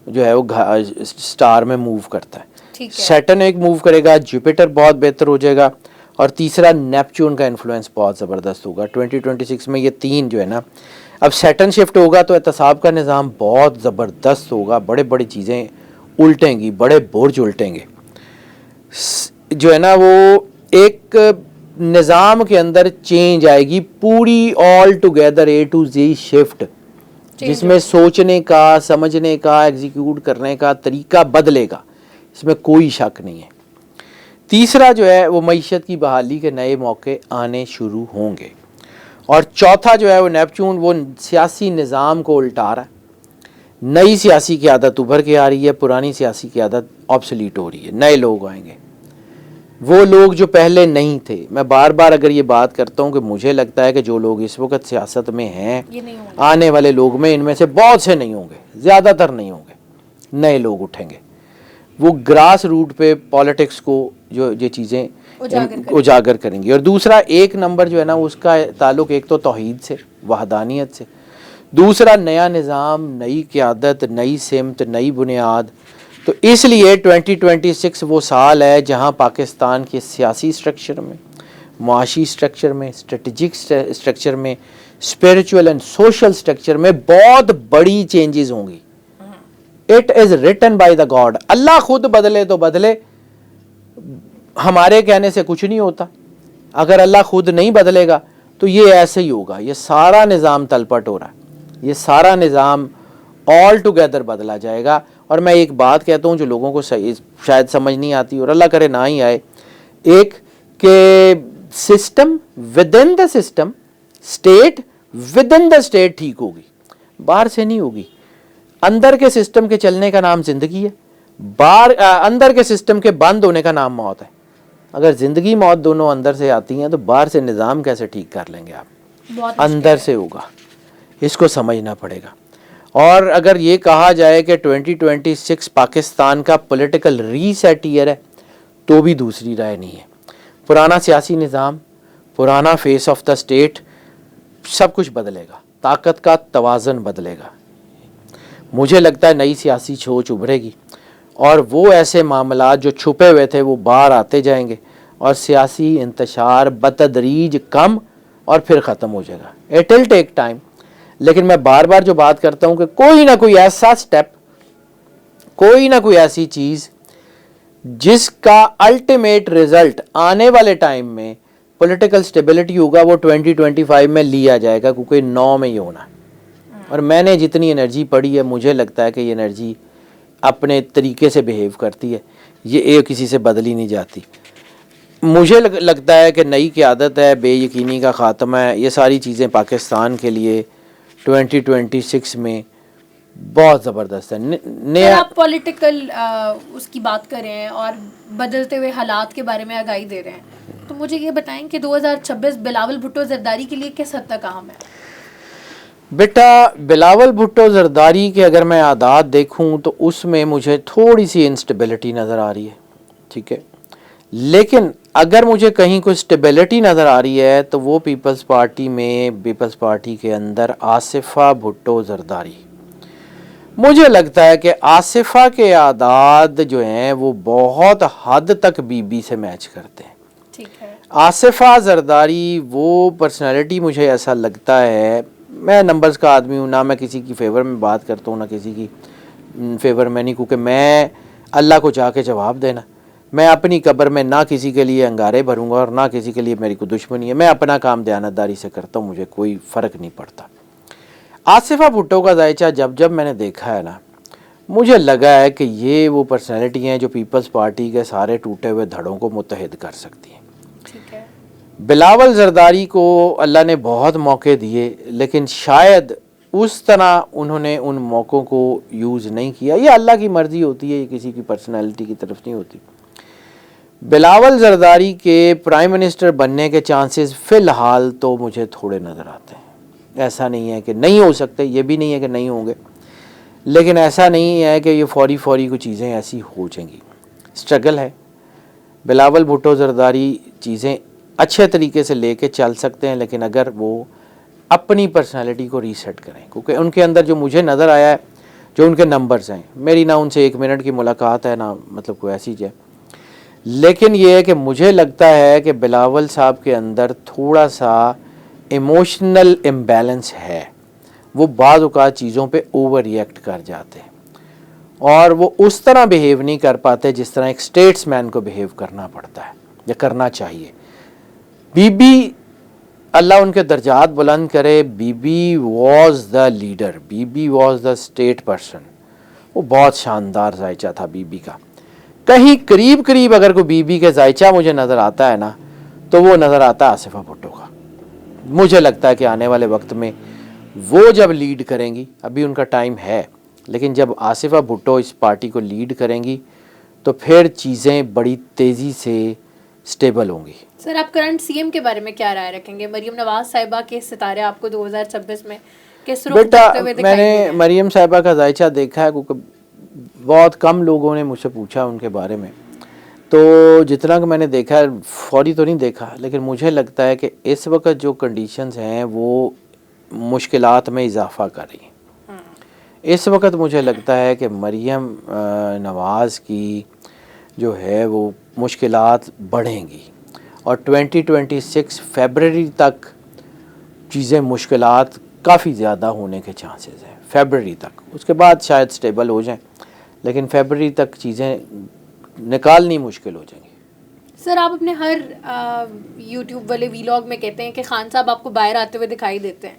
جو ہے وہ سٹار میں موو کرتا ہے. سیٹرن ایک موو کرے گا، جوپیٹر بہت بہتر ہو جائے گا، اور تیسرا نیپچون کا انفلوئنس بہت زبردست ہوگا. 2026 میں یہ 3 جو ہے نا، اب سیٹرن شفٹ ہوگا تو اعتصاب کا نظام بہت زبردست ہوگا، بڑے بڑی چیزیں الٹیں گی، بڑے برج الٹیں گے. جو ہے نا وہ ایک نظام کے اندر چینج آئے گی پوری، all together A to Z shift, جس میں سوچنے کا، سمجھنے کا، ایگزیکیوٹ کرنے کا طریقہ بدلے گا، اس میں کوئی شک نہیں ہے. تیسرا جو ہے وہ معیشت کی بحالی کے نئے موقع آنے شروع ہوں گے. اور چوتھا جو ہے وہ نیپچون، وہ سیاسی نظام کو الٹا رہا ہے. نئی سیاسی قیادت ابھر کے آ رہی ہے، پرانی سیاسی قیادت آبسلیٹ ہو رہی ہے، نئے لوگ آئیں گے، وہ لوگ جو پہلے نہیں تھے. میں بار بار اگر یہ بات کرتا ہوں کہ مجھے لگتا ہے کہ جو لوگ اس وقت سیاست میں ہیں، آنے والے لوگ میں ان میں سے بہت سے نہیں ہوں گے، زیادہ تر نہیں ہوں گے، نئے لوگ اٹھیں گے. وہ گراس روٹ پہ پالیٹکس کو جو یہ چیزیں اجاگر کریں گی. اور دوسرا 1 نمبر جو ہے نا اس کا تعلق ایک تو توحید سے، وحدانیت سے، دوسرا نیا نظام، نئی قیادت، نئی سمت، نئی بنیاد. تو اس لیے 2026 وہ سال ہے جہاں پاکستان کے سیاسی سٹرکچر میں، معاشی سٹرکچر میں، اسٹریٹجک سٹرکچر میں، اسپریچول اینڈ سوشل سٹرکچر میں بہت بڑی چینجز ہوں گی. It is written by the God. Allah خود بدلے تو بدلے، ہمارے کہنے سے کچھ نہیں ہوتا. اگر اللہ خود نہیں بدلے گا تو یہ ایسے ہی ہوگا. یہ سارا نظام تلپٹ ہو رہا ہے، یہ سارا نظام آل ٹوگیدر بدلا جائے گا. اور میں ایک بات کہتا ہوں جو لوگوں کو شاید سمجھ نہیں آتی، اور اللہ کرے نہ ہی آئے، ایک کہ system with in the system, state with in the state ٹھیک ہوگی. باہر سے نہیں ہوگی. اندر کے سسٹم کے چلنے کا نام زندگی ہے, باہر اندر کے سسٹم کے بند ہونے کا نام موت ہے. اگر زندگی موت دونوں اندر سے آتی ہیں تو باہر سے نظام کیسے ٹھیک کر لیں گے آپ؟ اندر سے ہوگا, اس کو سمجھنا پڑے گا. اور اگر یہ کہا جائے کہ 2026 پاکستان کا پولیٹیکل ری سیٹ ایئر ہے تو بھی دوسری رائے نہیں ہے. پرانا سیاسی نظام, پرانا فیس آف دا اسٹیٹ, سب کچھ بدلے گا, طاقت کا توازن بدلے گا. مجھے لگتا ہے نئی سیاسی سوچ ابھرے گی اور وہ ایسے معاملات جو چھپے ہوئے تھے وہ باہر آتے جائیں گے اور سیاسی انتشار بتدریج کم اور پھر ختم ہو جائے گا. It will take time. لیکن میں بار بار جو بات کرتا ہوں کہ کوئی نہ کوئی ایسا سٹیپ, کوئی نہ کوئی ایسی چیز جس کا الٹیمیٹ رزلٹ آنے والے ٹائم میں پولیٹیکل سٹیبلٹی ہوگا وہ 2025 میں لیا جائے گا, کیونکہ 9 میں یہ ہونا ہے. اور میں نے جتنی انرجی پڑھی ہے مجھے لگتا ہے کہ یہ انرجی اپنے طریقے سے بیہیو کرتی ہے, یہ کسی سے بدلی نہیں جاتی. مجھے لگتا ہے کہ نئی قیادت ہے, بے یقینی کا خاتمہ ہے, یہ ساری چیزیں پاکستان کے لیے 2026 میں بہت زبردست ہے. آپ پولیٹیکل اس کی بات کر رہے ہیں اور بدلتے ہوئے حالات کے بارے میں آگاہی دے رہے ہیں, تو مجھے یہ بتائیں کہ 2026 بلاول بھٹو زرداری کے لیے کس حد تک اہم ہے؟ بیٹا بلاول بھٹو زرداری کے اگر میں اعداد دیکھوں تو اس میں مجھے تھوڑی سی انسٹیبلٹی نظر آ رہی ہے, ٹھیک ہے. لیکن اگر مجھے کہیں کوئی اسٹیبلٹی نظر آ رہی ہے تو وہ پیپلز پارٹی میں, پیپلز پارٹی کے اندر آصفہ بھٹو زرداری. مجھے لگتا ہے کہ آصفہ کے اعداد جو ہیں وہ بہت حد تک بی بی سے میچ کرتے ہیں. ٹھیک ہے. آصفہ زرداری وہ پرسنالٹی مجھے ایسا لگتا ہے, میں نمبرز کا آدمی ہوں, نہ میں کسی کی فیور میں بات کرتا ہوں نہ کسی کی فیور میں نہیں, کیونکہ میں اللہ کو جا کے جواب دینا, میں اپنی قبر میں نہ کسی کے لیے انگارے بھروں گا اور نہ کسی کے لیے میری کوئی دشمنی ہے. میں اپنا کام دیانتداری سے کرتا ہوں, مجھے کوئی فرق نہیں پڑتا. آصفہ بھٹو کا ذائچہ جب میں نے دیکھا ہے نا, مجھے لگا ہے کہ یہ وہ پرسنالٹی ہیں جو پیپلز پارٹی کے سارے ٹوٹے ہوئے دھڑوں کو متحد کر سکتی ہیں. ٹھیک ہے. بلاول زرداری کو اللہ نے بہت موقع دیے لیکن شاید اس طرح انہوں نے ان موقعوں کو یوز نہیں کیا. یہ اللہ کی مرضی ہوتی ہے, یہ کسی کی پرسنالٹی کی طرف نہیں ہوتی. بلاول زرداری کے پرائم منسٹر بننے کے چانسز فی الحال تو مجھے تھوڑے نظر آتے ہیں. ایسا نہیں ہے کہ نہیں ہو سکتے, یہ بھی نہیں ہے کہ نہیں ہوں گے, لیکن ایسا نہیں ہے کہ یہ فوری کوئی چیزیں ایسی ہو جائیں گی. اسٹرگل ہے. بلاول بھٹو زرداری چیزیں اچھے طریقے سے لے کے چل سکتے ہیں, لیکن اگر وہ اپنی پرسنالٹی کو ریسیٹ کریں, کیونکہ ان کے اندر جو مجھے نظر آیا ہے, جو ان کے نمبرز ہیں, میری نہ ان سے 1 منٹ کی ملاقات ہے نہ مطلب کوئی ایسی ہے, لیکن یہ ہے کہ مجھے لگتا ہے کہ بلاول صاحب کے اندر تھوڑا سا ایموشنل امبیلنس ہے. وہ بعض اوقات چیزوں پہ اوور ریئیکٹ کر جاتے ہیں اور وہ اس طرح بیہیو نہیں کر پاتے جس طرح ایک اسٹیٹس مین کو بیہیو کرنا پڑتا ہے یا کرنا چاہیے. بی بی اللہ ان کے درجات بلند کرے, Bibi was the leader, Bibi was the state person. وہ بہت شاندار ذائچہ تھا بی بی کا. کہیں قریب اگر کوئی بی بی کے ذائچہ مجھے نظر آتا ہے نا تو وہ نظر آتا ہے آصفہ بھٹو کا. مجھے لگتا ہے کہ آنے والے وقت میں وہ جب لیڈ کریں گی, ابھی ان کا ٹائم ہے, لیکن جب آصفہ بھٹو اس پارٹی کو لیڈ کریں گی تو پھر چیزیں بڑی تیزی سے سٹیبل ہوں گی. سر آپ کرنٹ سی ایم کے بارے میں کیا رائے رکھیں گے؟ مریم نواز صاحبہ کے ستارے آپ کو 2026 میں کس رخ دیتے ہوئے دکھائی میں نے مریم صاحبہ کا ذائچہ دیکھا ہے, کیونکہ بہت کم لوگوں نے مجھ سے پوچھا ان کے بارے میں, تو جتنا کہ میں نے دیکھا ہے, فوری تو نہیں دیکھا, لیکن مجھے لگتا ہے کہ اس وقت جو کنڈیشنز ہیں وہ مشکلات میں اضافہ کر رہی ہیں. اس وقت مجھے لگتا ہے کہ مریم نواز کی جو ہے وہ مشکلات بڑھیں گی اور 2026 فیبرری تک چیزیں مشکلات کافی زیادہ ہونے کے چانسز ہیں. فیبرری تک, اس کے بعد شاید سٹیبل ہو جائیں, لیکن فیبرری تک چیزیں نکالنی مشکل ہو جائیں گی. سر آپ اپنے ہر یوٹیوب والے ویلاگ میں کہتے ہیں کہ خان صاحب آپ کو باہر آتے ہوئے دکھائی دیتے ہیں.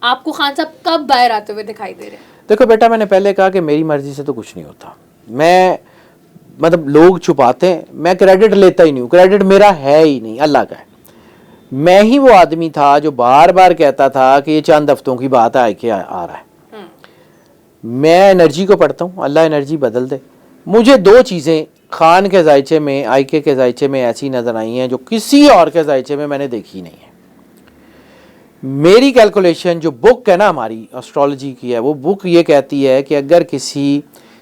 آپ کو خان صاحب کب باہر آتے ہوئے دکھائی دے رہے ہیں؟ دیکھو بیٹا, میں نے پہلے کہا کہ میری مرضی سے تو کچھ نہیں ہوتا. میں مطلب لوگ چھپاتے ہیں, میں کریڈٹ لیتا ہی نہیں ہوں, کریڈٹ میرا ہے ہی نہیں, اللہ کا ہے. میں ہی وہ آدمی تھا جو بار بار کہتا تھا کہ یہ چند ہفتوں کی بات ہے کہ آ رہا ہے. میں انرجی کو پڑھتا ہوں, اللہ انرجی بدل دے. مجھے 2 چیزیں خان کے ذائچے میں, آئی کے ذائچے میں ایسی نظر آئی ہیں جو کسی اور کے ذائچے میں نے دیکھی نہیں ہے. میری کیلکولیشن جو بک ہے نا ہماری اسٹرالوجی کی ہے, وہ بک یہ کہتی ہے کہ اگر کسی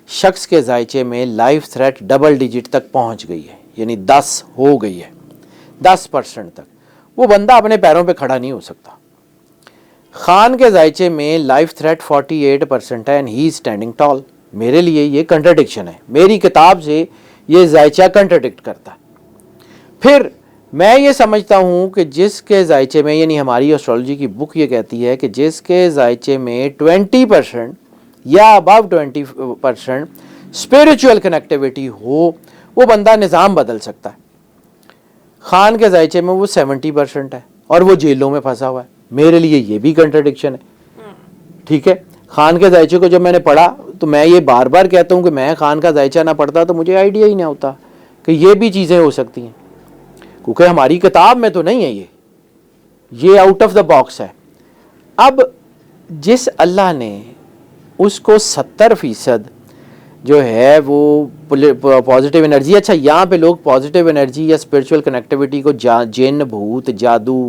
شخص کے ذائچے میں لائف تھریٹ ڈبل ڈیجٹ تک پہنچ گئی ہے, یعنی 10 ہو گئی ہے, 10% تک, وہ بندہ اپنے پیروں پہ کھڑا نہیں ہو سکتا. خان کے ذائچے میں لائف تھریٹ 48% ہے, اینڈ ہی از اسٹینڈنگ ٹال. میرے لیے یہ کنٹرڈکشن ہے, میری کتاب سے یہ ذائچہ کنٹرڈکٹ کرتا ہے. پھر میں یہ سمجھتا ہوں کہ جس کے ذائچے میں, یعنی ہماری اسٹرالوجی کی بک یہ کہتی ہے کہ جس کے ذائچے میں 20% یا ابو 20% اسپرچول کنیکٹیوٹی ہو, وہ بندہ نظام بدل سکتا ہے. خان کے ذائچے میں وہ 70% ہے اور وہ جیلوں میں پھنسا ہوا ہے. میرے لیے یہ بھی کنٹرڈکشن ہے. ٹھیک ہے, خان کے ذائچے کو جب میں نے پڑھا تو میں یہ بار بار کہتا ہوں کہ میں خان کا ذائچہ نہ پڑھتا تو مجھے آئیڈیا ہی نہ ہوتا کہ یہ بھی چیزیں ہو سکتی ہیں, کیونکہ ہماری کتاب میں تو نہیں ہے, یہ آؤٹ آف دا باکس ہے. اب جس اللہ نے اس کو 70% جو ہے وہ پازیٹیو انرجی, اچھا یہاں پہ لوگ پازیٹیو انرجی یا اسپرچول کنیکٹیوٹی کو جن, بھوت, جادو,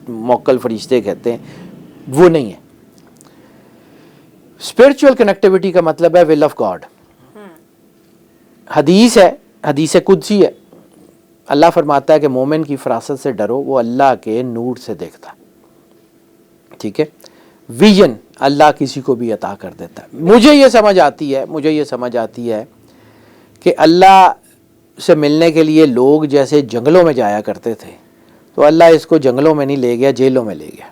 موکل, فرشتے کہتے ہیں, وہ نہیں ہے. اسپرچول کنیکٹیوٹی کا مطلب ہے ول آف گاڈ. حدیث ہے, حدیث قدسی ہے, اللہ فرماتا ہے کہ مومن کی فراست سے ڈرو, وہ اللہ کے نور سے دیکھتا. ٹھیک ہے, ویژن اللہ کسی کو بھی عطا کر دیتا ہے. مجھے یہ سمجھ آتی ہے کہ اللہ سے ملنے کے لیے لوگ جیسے جنگلوں میں جایا کرتے تھے, تو اللہ اس کو جنگلوں میں نہیں لے گیا, جیلوں میں لے گیا,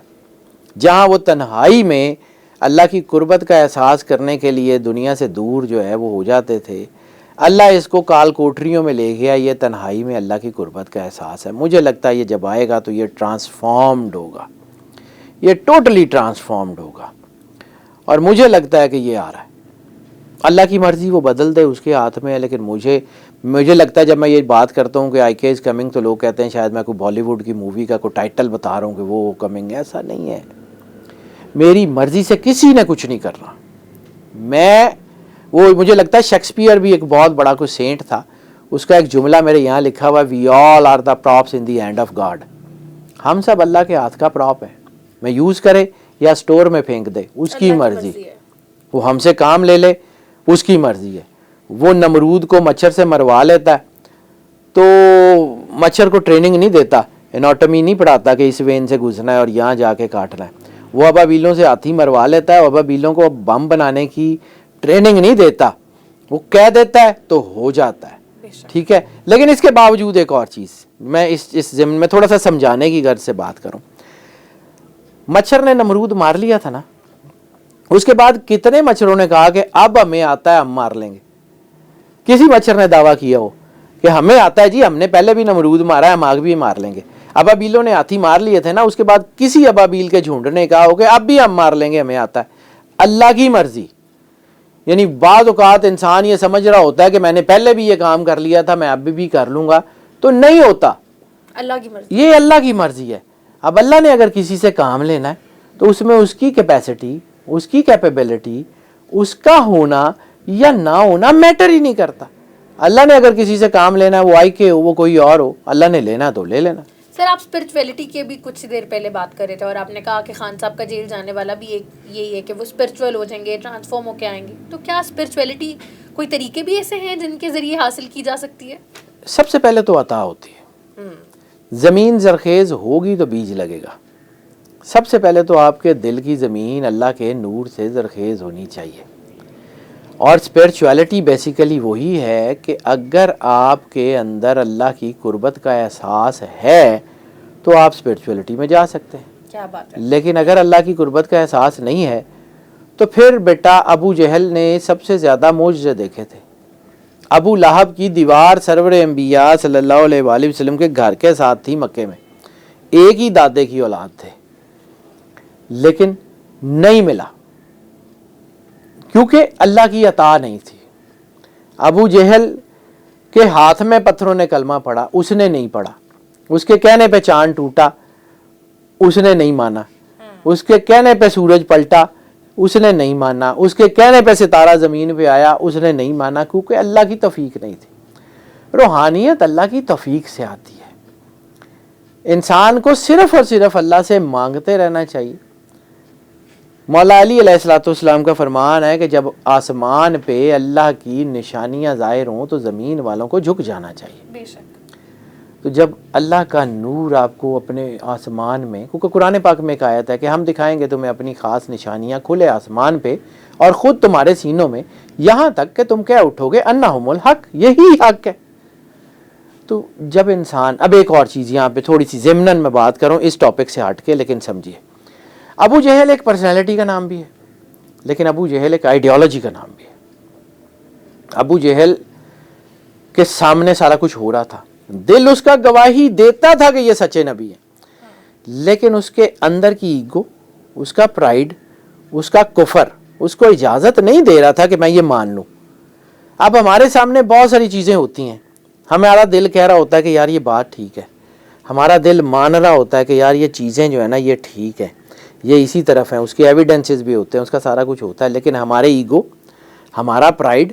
جہاں وہ تنہائی میں اللہ کی قربت کا احساس کرنے کے لیے دنیا سے دور جو ہے وہ ہو جاتے تھے. اللہ اس کو کال کوٹریوں میں لے گیا, یہ تنہائی میں اللہ کی قربت کا احساس ہے. مجھے لگتا ہے یہ جب آئے گا تو یہ ٹرانسفارمڈ ہوگا, یہ ٹوٹلی ٹرانسفارمڈ ہوگا, اور مجھے لگتا ہے کہ یہ آ رہا ہے. اللہ کی مرضی وہ بدل دے, اس کے ہاتھ میں ہے. لیکن مجھے لگتا ہے جب میں یہ بات کرتا ہوں کہ آئی کے از کمنگ, تو لوگ کہتے ہیں شاید میں کوئی بالی ووڈ کی مووی کا کوئی ٹائٹل بتا رہا ہوں کہ وہ کمنگ ہے. ایسا نہیں ہے, میری مرضی سے کسی نے کچھ نہیں کر رہا. مجھے لگتا ہے شیکسپیئر بھی ایک بہت بڑا کوئی سینٹ تھا, اس کا ایک جملہ میرے یہاں لکھا ہوا, we all are the props in the hand of God. ہم سب اللہ کے ہاتھ کا پراپ ہے, میں یوز کرے یا اسٹور میں پھینک دے, اس کی مرضی. وہ ہم سے کام لے لے, اس کی مرضی ہے. وہ نمرود کو مچھر سے مروا لیتا ہے تو مچھر کو ٹریننگ نہیں دیتا, اناٹمی نہیں پڑھاتا کہ اس وین سے گھسنا ہے اور یہاں جا کے کاٹنا ہے. وہ ابابیلوں سے ہاتھی مروا لیتا ہے, ابابیلوں کو بم بنانے کی ٹریننگ نہیں دیتا, وہ کہہ دیتا ہے تو ہو جاتا ہے. ٹھیک ہے, لیکن اس کے باوجود ایک اور چیز میں اس ضمن میں تھوڑا سا سمجھانے کی غرض سے بات کروں. مچھر نے نمرود مار لیا تھا نا, اس کے بعد کتنے مچھروں نے کہا کہ اب ہمیں آتا ہے, ہم مار لیں گے. کسی مچھر نے دعویٰ کیا ہو کہ ہمیں آتا ہے جی, ہم نے پہلے بھی نمرود مارا ہے, ہم آگ بھی مار لیں گے. ابابیلوں نے ہاتھی مار لیے تھے نا, اس کے بعد کسی ابابیل کے جھنڈ نے کہا ہو کہ اب بھی ہم مار لیں گے, ہمیں آتا ہے. اللہ کی مرضی. یعنی بعض اوقات انسان یہ سمجھ رہا ہوتا ہے کہ میں نے پہلے بھی یہ کام کر لیا تھا, میں اب بھی کر لوں گا, تو نہیں ہوتا. اللہ کی مرضی, یہ اللہ کی مرضی ہے. اب اللہ نے اگر کسی سے کام لینا ہے تو اس میں اس کی کیپیسٹی, اس کی کیپیبلٹی, اس کا ہونا یا نہ ہونا میٹر ہی نہیں کرتا. اللہ نے اگر کسی سے کام لینا ہے, وہ آئی کے ہو, وہ کوئی اور ہو, اللہ نے لینا تو لے لینا. سر آپ اسپرچویلٹی کی بھی کچھ دیر پہلے بات کر رہے تھے, اور آپ نے کہا کہ خان صاحب کا جیل جانے والا بھی ایک یہی ہے کہ وہ اسپرچول ہو جائیں گے, ٹرانسفارم ہو کے آئیں گے. تو کیا اسپرچویلٹی کوئی طریقے بھی ایسے ہیں جن کے ذریعے حاصل کی جا سکتی ہے؟ سب سے پہلے تو عطا ہوتی ہے. زمین زرخیز ہوگی تو بیج لگے گا. سب سے پہلے تو آپ کے دل کی زمین اللہ کے نور سے زرخیز ہونی چاہیے. اور اسپرچویلٹی بیسیکلی وہی ہے کہ اگر آپ کے اندر اللہ کی قربت کا احساس ہے تو آپ اسپرچویلٹی میں جا سکتے ہیں. کیا بات ہے. لیکن اگر اللہ کی قربت کا احساس نہیں ہے تو پھر بیٹا ابو جہل نے سب سے زیادہ معجزے دیکھے تھے. ابو لہب کی دیوار سرور انبیاء صلی اللہ علیہ وآلہ وسلم کے گھر کے ساتھ تھی مکے میں, ایک ہی دادے کی اولاد تھے, لیکن نہیں ملا کیونکہ اللہ کی عطا نہیں تھی. ابو جہل کے ہاتھ میں پتھروں نے کلمہ پڑھا, اس نے نہیں پڑھا. اس کے کہنے پہ چاند ٹوٹا, اس نے نہیں مانا. اس کے کہنے پہ سورج پلٹا, اس نے نہیں مانا, اس کے کہنے پہ ستارہ زمین پہ آیا, اس نے نہیں مانا, کیونکہ اللہ کی توفیق نہیں تھی. روحانیت اللہ کی توفیق سے آتی ہے. انسان کو صرف اور صرف اللہ سے مانگتے رہنا چاہیے. مولا علی علیہ الصلوۃ والسلام کا فرمان ہے کہ جب آسمان پہ اللہ کی نشانیاں ظاہر ہوں تو زمین والوں کو جھک جانا چاہیے. بے شک. تو جب اللہ کا نور آپ کو اپنے آسمان میں, کیونکہ قرآن پاک میں ایک آیت ہے کہ ہم دکھائیں گے تمہیں اپنی خاص نشانیاں کھلے آسمان پہ اور خود تمہارے سینوں میں, یہاں تک کہ تم کہہ اٹھو گے انہم الحق, یہی حق ہے. تو جب انسان, اب ایک اور چیز یہاں پہ تھوڑی سی ضمناً میں بات کروں اس ٹاپک سے ہٹ کے, لیکن سمجھیے, ابو جہل ایک پرسنالٹی کا نام بھی ہے, لیکن ابو جہل ایک آئیڈیالوجی کا نام بھی ہے. ابو جہل کے سامنے سارا کچھ ہو رہا تھا, دل اس کا گواہی دیتا تھا کہ یہ سچے نبی ہیں, لیکن اس کے اندر کی ایگو, اس کا پرائیڈ, اس کا کفر اس کو اجازت نہیں دے رہا تھا کہ میں یہ مان لوں. اب ہمارے سامنے بہت ساری چیزیں ہوتی ہیں, ہمارا دل کہہ رہا ہوتا ہے کہ یار یہ بات ٹھیک ہے, ہمارا دل مان رہا ہوتا ہے کہ یار یہ چیزیں جو ہے نا یہ ٹھیک ہے, یہ اسی طرف ہیں, اس کے ایویڈنسز بھی ہوتے ہیں, اس کا سارا کچھ ہوتا ہے, لیکن ہمارے ایگو, ہمارا پرائیڈ,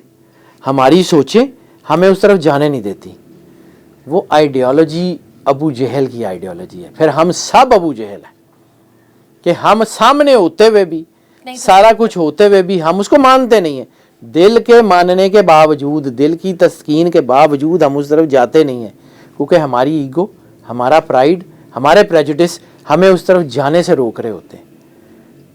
ہماری سوچیں ہمیں اس طرف جانے نہیں دیتی. وہ آئیڈیالوجی ابو جہل کی آئیڈیالوجی ہے. پھر ہم سب ابو جہل ہیں کہ ہم سامنے ہوتے ہوئے بھی, سارا کچھ ہوتے ہوئے بھی ہم اس کو مانتے نہیں ہیں. دل کے ماننے کے باوجود, دل کی تسکین کے باوجود ہم اس طرف جاتے نہیں ہیں, کیونکہ ہماری ایگو, ہمارا پرائیڈ, ہمارے پریجوڈس ہمیں اس طرف جانے سے روک رہے ہوتے ہیں.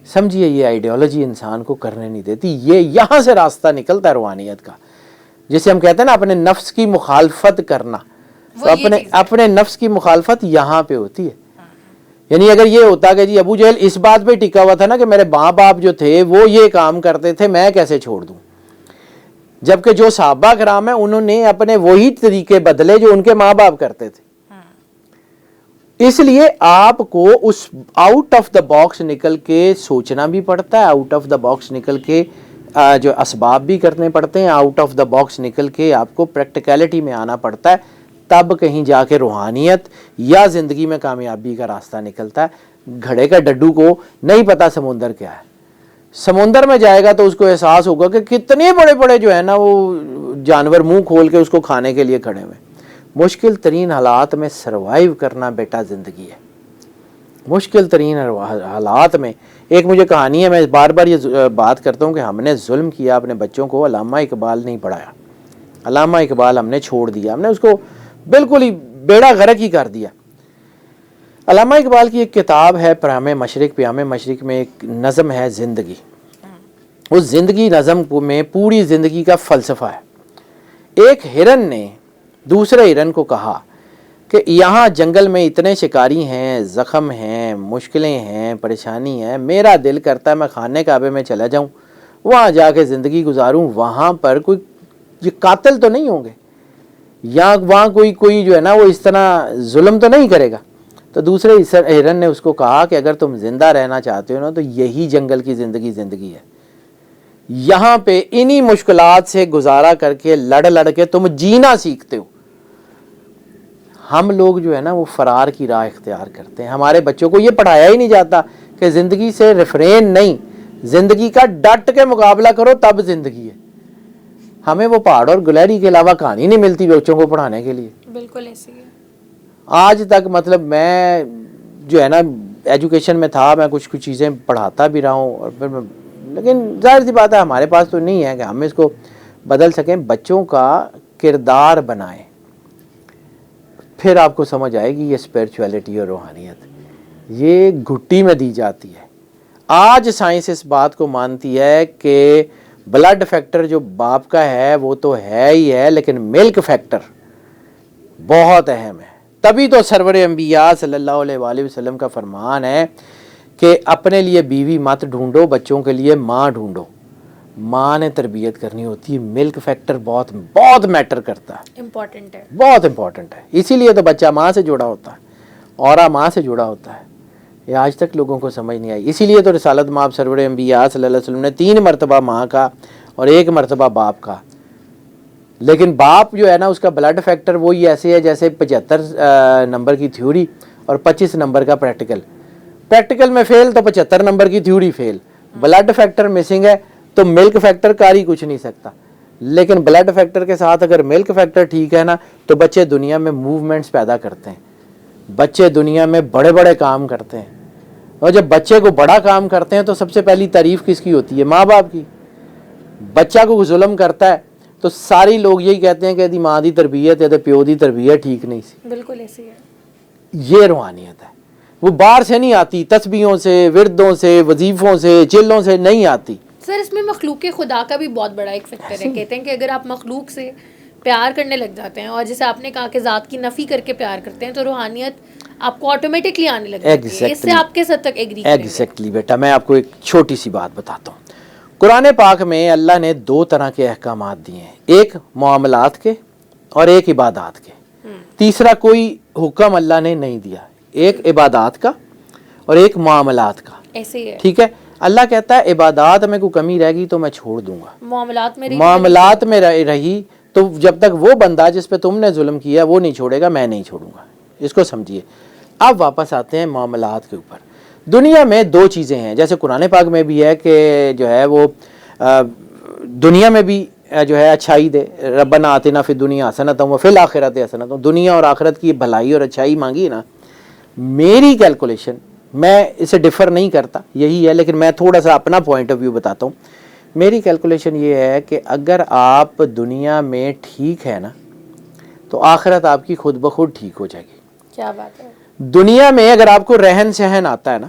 سمجھیے یہ آئیڈیالوجی انسان کو کرنے نہیں دیتی. یہ یہاں سے راستہ نکلتا ہے روحانیت کا, جسے ہم کہتے ہیں نا اپنے نفس کی مخالفت کرنا. تو اپنے نفس کی مخالفت یہاں پہ ہوتی ہے. یعنی اگر یہ ہوتا کہ جی ابو جہل اس بات پہ ٹکا ہوا تھا نا کہ میرے ماں باپ جو تھے وہ یہ کام کرتے تھے, میں کیسے چھوڑ دوں, جبکہ جو صحابہ کرام ہیں انہوں نے اپنے وہی طریقے بدلے جو ان کے ماں باپ کرتے تھے. اس لیے آپ کو اس آؤٹ آف دا باکس نکل کے سوچنا بھی پڑتا ہے, آؤٹ آف دا باکس نکل کے جو اسباب بھی کرنے پڑتے ہیں, آؤٹ آف دا باکس نکل کے آپ کو پریکٹیکلٹی میں آنا پڑتا ہے, تب کہیں جا کے روحانیت یا زندگی میں کامیابی کا راستہ نکلتا ہے. گھڑے کا ڈڈو کو نہیں پتا سمندر کیا ہے, سمندر میں جائے گا تو اس کو احساس ہوگا کہ کتنے بڑے بڑے جو ہے نا وہ جانور منہ کھول کے اس کو کھانے کے لیے کھڑے ہوئے. مشکل ترین حالات میں سروائیو کرنا بیٹا زندگی ہے. مشکل ترین حالات میں, ایک مجھے کہانی ہے, میں بار بار یہ بات کرتا ہوں کہ ہم نے ظلم کیا اپنے بچوں کو, علامہ اقبال نہیں پڑھایا, علامہ اقبال ہم نے چھوڑ دیا, ہم نے اس کو بالکل ہی بیڑا غرق ہی کر دیا. علامہ اقبال کی ایک کتاب ہے پیام مشرق, پیام مشرق میں ایک نظم ہے زندگی. اس زندگی نظم میں پوری زندگی کا فلسفہ ہے. ایک ہرن نے دوسرے ہرن کو کہا کہ یہاں جنگل میں اتنے شکاری ہیں, زخم ہیں, مشکلیں ہیں, پریشانی ہے, میرا دل کرتا ہے میں خانہ کعبے میں چلا جاؤں, وہاں جا کے زندگی گزاروں, وہاں پر کوئی یہ قاتل تو نہیں ہوں گے, یا وہاں کوئی جو ہے نا وہ اس طرح ظلم تو نہیں کرے گا. تو دوسرے ہرن نے اس کو کہا کہ اگر تم زندہ رہنا چاہتے ہو نا تو یہی جنگل کی زندگی ہے, یہاں پہ انہی مشکلات سے گزارا کر کے لڑ کے تم جینا سیکھتے ہو. ہم لوگ جو ہے نا وہ فرار کی راہ اختیار کرتے ہیں. ہمارے بچوں کو یہ پڑھایا ہی نہیں جاتا کہ زندگی سے ریفرین نہیں, زندگی کا ڈٹ کے مقابلہ کرو تب زندگی ہے. ہمیں وہ پہاڑ اور گلہری کے علاوہ کہانی نہیں ملتی بچوں کو پڑھانے کے لیے. بالکل ایسی ہے. آج تک مطلب میں جو ہے نا ایجوکیشن میں تھا, میں کچھ چیزیں پڑھاتا بھی رہا ہوں, اور پھر لیکن ظاہر سی بات ہے ہمارے پاس تو نہیں ہے کہ ہم اس کو بدل سکیں. بچوں کا کردار بنائیں, پھر آپ کو سمجھ آئے گی یہ اسپرچویلٹی اور روحانیت یہ گھٹی میں دی جاتی ہے. آج سائنس اس بات کو مانتی ہے کہ بلڈ فیکٹر جو باپ کا ہے وہ تو ہے ہی ہے, لیکن ملک فیکٹر بہت اہم ہے. تبھی تو سرور انبیاء صلی اللہ علیہ وآلہ وسلم کا فرمان ہے کہ اپنے لیے بیوی مت ڈھونڈو, بچوں کے لیے ماں ڈھونڈو. ماں نے تربیت کرنی ہوتی ہے, ملک فیکٹر بہت بہت میٹر کرتا ہے, امپورٹنٹ ہے, بہت امپورٹنٹ ہے. اسی لیے تو بچہ ماں سے جڑا ہوتا ہے, اورا ماں سے جڑا ہوتا ہے. یہ آج تک لوگوں کو سمجھ نہیں آئی. اسی لیے تو رسالت مآب سرور انبیاء صلی اللہ علیہ وسلم نے 3 مرتبہ ماں کا اور 1 مرتبہ باپ کا. لیکن باپ جو ہے نا اس کا بلڈ فیکٹر وہی ایسے ہے جیسے 75 نمبر کی تھیوری اور 25 نمبر کا پریکٹیکل. پریکٹیکل میں فیل تو 75 نمبر کی تھیوری فیل, بلڈ فیکٹر مسنگ ہے تو ملک فیکٹر کر ہی کچھ نہیں سکتا. لیکن بلڈ فیکٹر کے ساتھ اگر ملک فیکٹر ٹھیک ہے نا تو بچے دنیا میں موومنٹس پیدا کرتے ہیں, بچے دنیا میں بڑے بڑے کام کرتے ہیں. اور جب بچے کو بڑا کام کرتے ہیں تو سب سے پہلی تعریف کس کی ہوتی ہے؟ ماں باپ کی. بچہ کو ظلم کرتا ہے تو ساری لوگ یہی کہتے ہیں کہ دی ماں دی تربیت ہے تے پیو دی تربیت ٹھیک نہیں سی. بالکل ایسے ہی ہے. یہ روحانیت ہے, وہ باہر سے نہیں آتی, تسبیحوں سے, وردوں سے, وظیفوں سے, چلوں سے نہیں آتی. سر اس میں مخلوق خدا کا بھی بہت بڑا ایک فیکٹر ہے. کہتے ہیں کہ اگر آپ مخلوق سے پیار کرنے لگ جاتے ہیں اور جیسے آپ نے کہا کہ ذات کی نفی کر کے پیار کرتے ہیں تو روحانیت آپ کو آٹومیٹکلی آنے لگ جاتی ہے. اس سے آپ کس حد تک ایگری کریں گے؟ ایگزیکٹلی بیٹا, میں آپ کو ایک چھوٹی سی بات بتاتا ہوں. قرآن پاک میں اللہ نے 2 طرح کے احکامات دیے ہیں, ایک معاملات کے اور ایک عبادات کے. تیسرا کوئی حکم اللہ نے نہیں دیا, ایک عبادات کا اور ایک معاملات کا. ایسے ہی ہے. ٹھیک ہے, اللہ کہتا ہے عبادات میں کوئی کمی رہ گئی تو میں چھوڑ دوں گا. معاملات میں رہی تو جب تک وہ بندہ جس پہ تم نے ظلم کیا وہ نہیں چھوڑے گا, میں نہیں چھوڑوں گا. اس کو سمجھیے. اب واپس آتے ہیں معاملات کے اوپر. دنیا میں 2 چیزیں ہیں, جیسے قرآن پاک میں بھی ہے کہ جو ہے وہ دنیا میں بھی جو ہے اچھائی دے, ربنا آتنا فی الدنیا حسنۃ وفی الآخرۃ حسنۃ. دنیا اور آخرت کی بھلائی اور اچھائی مانگی نا. میری کیلکولیشن, میں اسے ڈفر نہیں کرتا, یہی ہے, لیکن میں تھوڑا سا اپنا پوائنٹ آف ویو بتاتا ہوں. میری کیلکولیشن یہ ہے کہ اگر آپ دنیا میں ٹھیک ہے نا تو آخرت آپ کی خود بخود ٹھیک ہو جائے گی. کیا بات ہے. دنیا میں اگر آپ کو رہن سہن آتا ہے نا,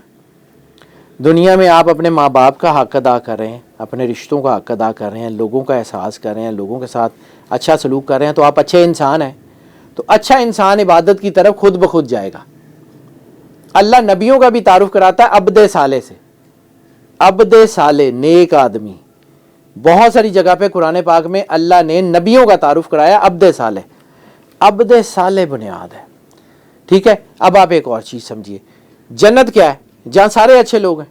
دنیا میں آپ اپنے ماں باپ کا حق ادا کر رہے ہیں, اپنے رشتوں کا حق ادا کر رہے ہیں, لوگوں کا احساس کر رہے ہیں, لوگوں کے ساتھ اچھا سلوک کر رہے ہیں, تو آپ اچھے انسان ہیں. تو اچھا انسان عبادت کی طرف خود بخود جائے گا. اللہ نبیوں کا بھی تعارف کراتا ہے عبد صالح سے. عبد صالح نیک آدمی, بہت ساری جگہ پہ قرآن پاک میں اللہ نے نبیوں کا تعارف کرایا عبد صالح. عبد صالح بنیاد ہے. ٹھیک ہے, اب آپ ایک اور چیز سمجھیے. جنت کیا ہے؟ جہاں سارے اچھے لوگ ہیں,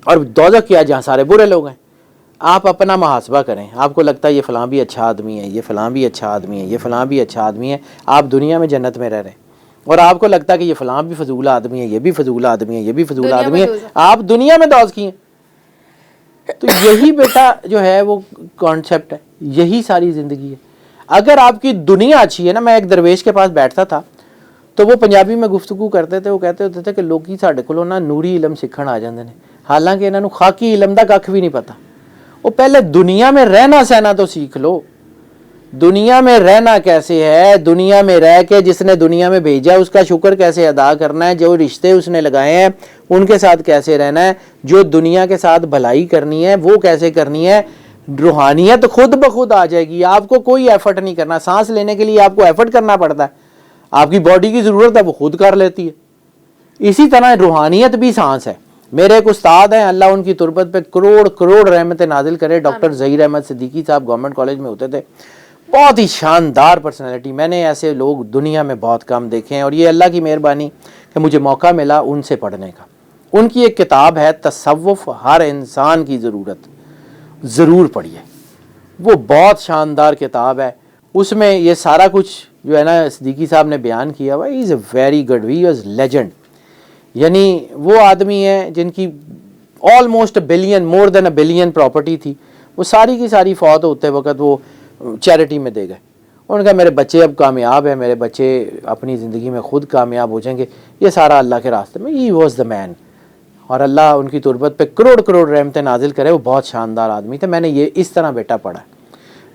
اور دوزخ کیا ہے؟ جہاں سارے برے لوگ ہیں. آپ اپنا محاسبہ کریں, آپ کو لگتا ہے یہ فلاں بھی اچھا آدمی ہے, یہ فلاں بھی اچھا آدمی ہے, یہ فلاں بھی اچھا آدمی ہے, آپ دنیا میں جنت میں رہ رہے ہیں, اور آپ کو لگتا ہے کہ یہ فلاں بھی فضول آدمی ہے, یہ بھی فضول آدمی ہے, یہ بھی فضول آدمی ہے, آپ دنیا میں دوز کی ہیں. تو یہی بیٹا جو ہے وہ کانسیپٹ ہے, یہی ساری زندگی ہے. اگر آپ کی دنیا اچھی ہے نا, میں ایک درویش کے پاس بیٹھتا تھا تو وہ پنجابی میں گفتگو کرتے تھے, وہ کہتے ہوتے تھے کہ لوگ ساڈے کولوں نا نوری علم سیکھن آ جاندے نے, حالانکہ انہاں نوں خاکی علم دا کھ بھی نہیں پتا. وہ پہلے دنیا میں رہنا سہنا تو سیکھ لو. دنیا میں رہنا کیسے ہے, دنیا میں رہ کے جس نے دنیا میں بھیجا اس کا شکر کیسے ادا کرنا ہے, جو رشتے اس نے لگائے ہیں ان کے ساتھ کیسے رہنا ہے, جو دنیا کے ساتھ بھلائی کرنی ہے وہ کیسے کرنی ہے. روحانیت خود بخود آ جائے گی, آپ کو کوئی ایفرٹ نہیں کرنا. سانس لینے کے لیے آپ کو ایفرٹ کرنا پڑتا ہے, آپ کی باڈی کی ضرورت ہے وہ خود کر لیتی ہے. اسی طرح روحانیت بھی سانس ہے. میرے ایک استاد ہیں, اللہ ان کی تربت پہ کروڑ کروڑ رحمت نازل کرے, ڈاکٹر ظہیر احمد صدیقی صاحب, گورنمنٹ کالج میں ہوتے تھے, بہت ہی شاندار پرسنالٹی. میں نے ایسے لوگ دنیا میں بہت کم دیکھے ہیں, اور یہ اللہ کی مہربانی کہ مجھے موقع ملا ان سے پڑھنے کا. ان کی ایک کتاب ہے تصوف, ہر انسان کی ضرورت, ضرور پڑھیے, وہ بہت شاندار کتاب ہے. اس میں یہ سارا کچھ جو ہے نا صدیقی صاحب نے بیان کیا ہوا. He is a very good, he was legend. یعنی وہ آدمی ہیں جن کی almost billion, more than a billion property تھی, وہ ساری کی ساری فوت ہوتے وقت وہ چیریٹی میں دے گئے. انہوں نے کہا میرے بچے اب کامیاب ہیں, میرے بچے اپنی زندگی میں خود کامیاب ہو جائیں گے, یہ سارا اللہ کے راستے میں. ہی واز دا مین, اور اللہ ان کی تربت پہ کروڑ کروڑ رحمتیں نازل کرے. وہ بہت شاندار آدمی تھے. میں نے یہ اس طرح بیٹا پڑھا.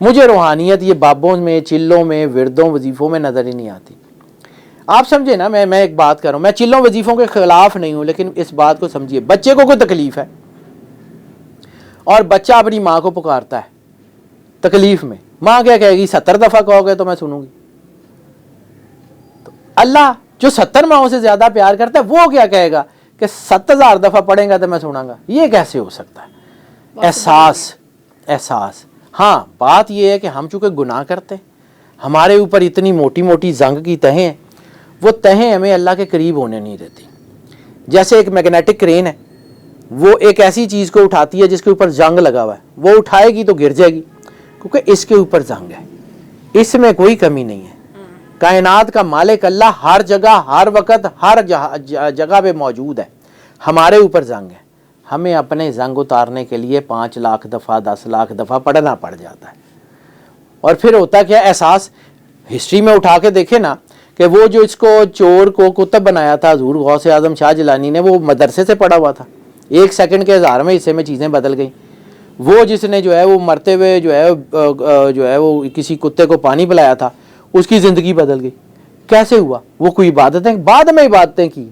مجھے روحانیت یہ بابوں میں, چلوں میں, وردوں, وظیفوں میں نظر ہی نہیں آتی. آپ سمجھے نا, میں ایک بات کر رہا ہوں, میں چلوں وظیفوں کے خلاف نہیں ہوں, لیکن اس بات کو سمجھیے. بچے کو کوئی تکلیف ہے اور بچہ اپنی ماں کو پکارتا ہے تکلیف میں, ماں کیا کہے گی, 70 دفعہ کہو گے تو میں سنوں گی. تو اللہ جو 70 ماؤں سے زیادہ پیار کرتا ہے وہ کیا کہے گا کہ 7000 دفعہ پڑھیں گا تو میں سنوں گا. یہ کیسے ہو سکتا ہے؟ احساس. ہاں بات یہ ہے کہ ہم چونکہ گناہ کرتے ہیں, ہمارے اوپر اتنی موٹی موٹی زنگ کی تہیں ہیں, وہ تہیں ہمیں اللہ کے قریب ہونے نہیں دیتی. جیسے ایک میگنیٹک کرین ہے, وہ ایک ایسی چیز کو اٹھاتی ہے جس کے اوپر زنگ لگا ہوا ہے, وہ اٹھائے گی تو گر جائے گی کیونکہ اس کے اوپر زنگ ہے. اس میں کوئی کمی نہیں ہے. کائنات کا مالک اللہ ہر جگہ, ہر وقت, ہر جگہ پہ موجود ہے. ہمارے اوپر زنگ ہے. ہمیں اپنے زنگ اتارنے کے لیے 5 لاکھ دفعہ 10 لاکھ دفعہ پڑھنا پڑ جاتا ہے. اور پھر ہوتا کیا احساس, ہسٹری میں اٹھا کے دیکھیں نا کہ وہ جو اس کو چور کو کتب بنایا تھا حضور غوث اعظم شاہ جیلانی نے, وہ مدرسے سے پڑھا ہوا تھا. 1 سیکنڈ کے 1000ویں حصے میں چیزیں بدل گئیں. وہ جس نے جو ہے وہ مرتے ہوئے جو ہے وہ کسی کتے کو پانی پلایا تھا, اس کی زندگی بدل گئی. کیسے ہوا؟ وہ کوئی عبادتیں بعد میں عبادتیں کی.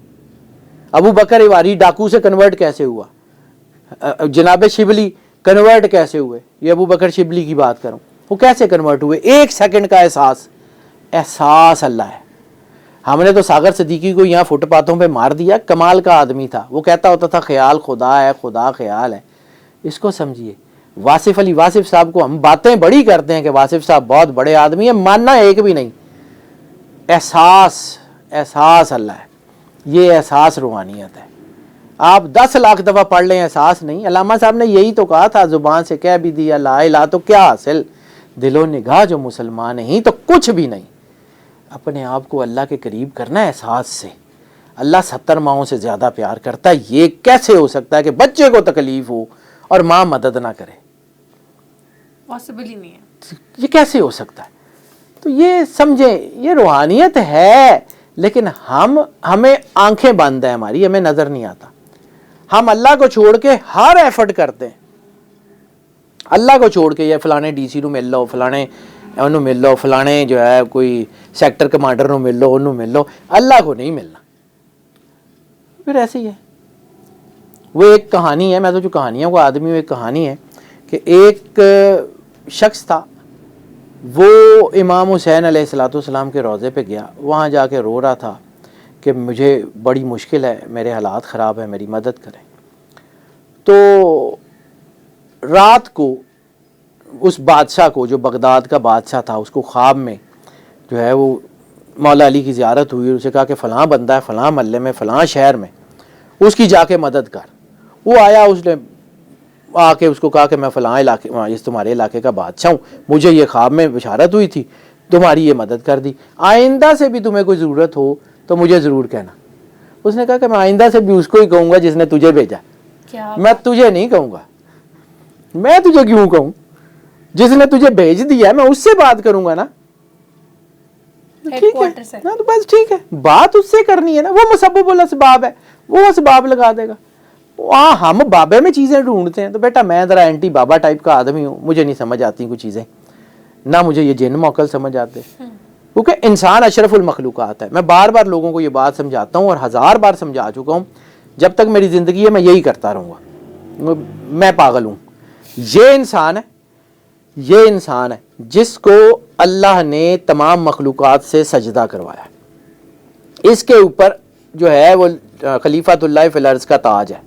ابو بکر ایواری ڈاکو سے کنورٹ کیسے ہوا؟ جناب شبلی کنورٹ کیسے ہوئے؟ یہ ابو بکر شبلی کی بات کروں, وہ کیسے کنورٹ ہوئے؟ 1 سیکنڈ کا احساس اللہ ہے. ہم نے تو ساگر صدیقی کو یہاں فٹ پاتھوں پہ مار دیا. کمال کا آدمی تھا, وہ کہتا ہوتا تھا خیال خدا ہے, خدا خیال ہے. اس کو سمجھیے. واصف علی واصف صاحب کو ہم باتیں بڑی کرتے ہیں کہ واصف صاحب بہت بڑے آدمی ہیں, ماننا ایک بھی نہیں. احساس اللہ ہے. یہ احساس روحانیت ہے. آپ 10 لاکھ دفعہ پڑھ لیں, احساس نہیں. علامہ صاحب نے یہی تو کہا تھا, زبان سے کہہ بھی دیا لا الہ تو کیا حاصل, دل و نگاہ جو مسلمان نہیں تو کچھ بھی نہیں. اپنے آپ کو اللہ کے قریب کرنا ہے احساس سے. اللہ 70 ماؤں سے زیادہ پیار کرتا ہے. یہ کیسے ہو سکتا ہے کہ بچے کو تکلیف ہو اور ماں مدد نہ کرے؟ پاسبل ہی نہیں ہے. یہ کیسے ہو سکتا ہے؟ تو یہ سمجھیں, یہ روحانیت ہے, لیکن ہمیں آنکھیں بند ہیں ہماری, ہمیں نظر نہیں آتا. ہم اللہ کو چھوڑ کے ہر ایفرٹ کرتے ہیں. اللہ کو چھوڑ کے یہ فلانے ڈی سی نو مل لو, فلانے انہوں مل لو, فلانے جو ہے کوئی سیکٹر کمانڈر نو مل لو, انہوں مل لو. اللہ کو نہیں ملنا. پھر ایسے ہی ہے. وہ ایک کہانی ہے, میں تو جو کہانیوں کا آدمی ہوں, ایک کہانی ہے کہ ایک شخص تھا, وہ امام حسین علیہ الصلوۃ والسلام کے روضے پہ گیا. وہاں جا کے رو رہا تھا کہ مجھے بڑی مشکل ہے, میرے حالات خراب ہیں, میری مدد کریں. تو رات کو اس بادشاہ کو, جو بغداد کا بادشاہ تھا, اس کو خواب میں جو ہے وہ مولا علی کی زیارت ہوئی. اسے کہا کہ فلاں بندہ ہے فلاں محلے میں فلاں شہر میں, اس کی جا کے مدد کر. وہ آیا, اس نے آ کے اس کو کہا کہ میں فلاں علاقے, اس تمہارے علاقے کا بادشاہ ہوں, مجھے یہ خواب میں بشارت ہوئی تھی, تمہاری یہ مدد کر دی. آئندہ سے بھی تمہیں کوئی ضرورت ہو تو مجھے ضرور کہنا. اس نے کہا کہ میں آئندہ سے بھی اس کو ہی کہوں گا جس نے تجھے بھیجا, میں تجھے نہیں کہوں گا. میں تجھے کیوں کہوں؟ جس نے تجھے بھیج دیا ہے میں اس سے بات کروں گا نا. ٹھیک ہے, تو بس ٹھیک ہے, بات اس سے کرنی ہے نا. وہ مسبب الاسباب ہے, وہ اسباب لگا دے گا. وہاں ہم بابے میں چیزیں ڈھونڈتے ہیں. تو بیٹا میں ذرا اینٹی بابا ٹائپ کا آدمی ہوں, مجھے نہیں سمجھ آتی کچھ چیزیں, نہ مجھے یہ جن موکل سمجھ آتے, کیونکہ انسان اشرف المخلوقات ہے. میں بار بار لوگوں کو یہ بات سمجھاتا ہوں اور 1000 بار سمجھا چکا ہوں. جب تک میری زندگی ہے میں یہی کرتا رہوں گا. میں پاگل ہوں. یہ انسان ہے جس کو اللہ نے تمام مخلوقات سے سجدہ کروایا. اس کے اوپر جو ہے وہ خلیفۃ اللہ فی الارض کا تاج ہے.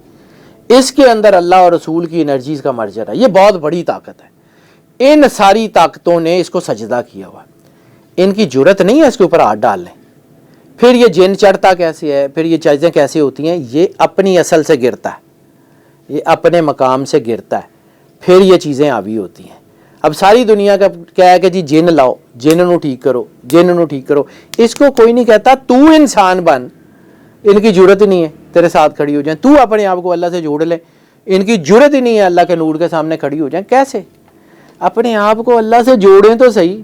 اس کے اندر اللہ اور رسول کی انرجیز کا مرجر ہے. یہ بہت بڑی طاقت ہے. ان ساری طاقتوں نے اس کو سجدہ کیا ہوا. ان کی جرت نہیں ہے اس کے اوپر ہاتھ ڈال لیں. پھر یہ جن چڑھتا کیسے ہے, پھر یہ چیزیں کیسے ہوتی ہیں؟ یہ اپنی اصل سے گرتا ہے, یہ اپنے مقام سے گرتا ہے, پھر یہ چیزیں آوی ہوتی ہیں. اب ساری دنیا کا کیا ہے کہ جی جن لاؤ, جن نو ٹھیک کرو, جن نو ٹھیک کرو. اس کو کوئی نہیں کہتا تو انسان بن. ان کی جرت ہی نہیں ہے تیرے ساتھ کھڑی ہو جائیں. تو اپنے آپ کو اللہ سے جوڑ لے. ان کی جرت ہی نہیں ہے اللہ کے نور کے سامنے کھڑی ہو جائیں. کیسے؟ اپنے آپ کو اللہ سے جوڑیں تو صحیح.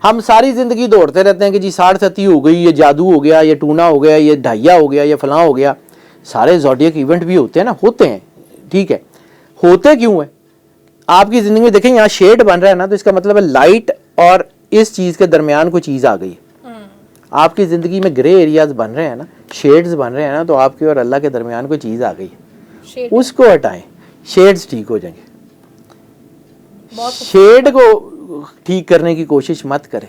ہم ساری زندگی دوڑتے رہتے ہیں کہ جی 60 ہو گئی, یہ جادو ہو گیا, یہ ٹونا ہو گیا, یہ ڈھائیا ہو گیا, یہ فلاں ہو گیا. سارے زوڈیک ایونٹ بھی ہوتے ہیں نا, ہوتے ہیں, ٹھیک ہے. ہوتے کیوں ہیں؟ آپ کی زندگی میں دیکھیں یہاں شیڈ بن رہا ہے نا, تو اس کا مطلب ہے لائٹ اور اس چیز کے درمیان کوئی چیز آ گئی ہے. آپ کی زندگی میں گرے ایریاز بن رہے ہیں نا, شیڈز بن رہے ہیں نا, تو آپ کے اور اللہ کے درمیان کوئی چیز آ گئی ہے. اس کو ہٹائیں, شیڈز ٹھیک ہو جائیں گے. شیڈ کو ٹھیک کرنے کی کوشش مت کریں.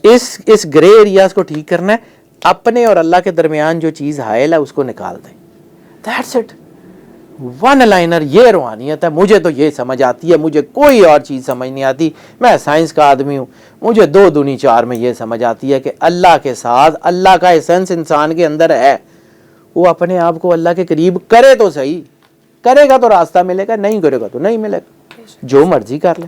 اس گرے ایریاز کو ٹھیک کرنا ہے. اپنے اور اللہ کے درمیان جو چیز حائل ہے اس کو نکال دیں. That's it. One liner. یہ روحانیت ہے. مجھے تو یہ سمجھ آتی ہے, مجھے کوئی اور چیز سمجھ نہیں آتی. میں سائنس کا آدمی ہوں, مجھے 2 دونی 4 میں یہ سمجھ آتی ہے کہ اللہ کے ساتھ اللہ کا ایسنس انسان کے اندر ہے. وہ اپنے آپ کو اللہ کے قریب کرے تو صحیح. کرے گا تو راستہ ملے گا, نہیں کرے گا تو نہیں ملے گا. جو مرضی کر لے.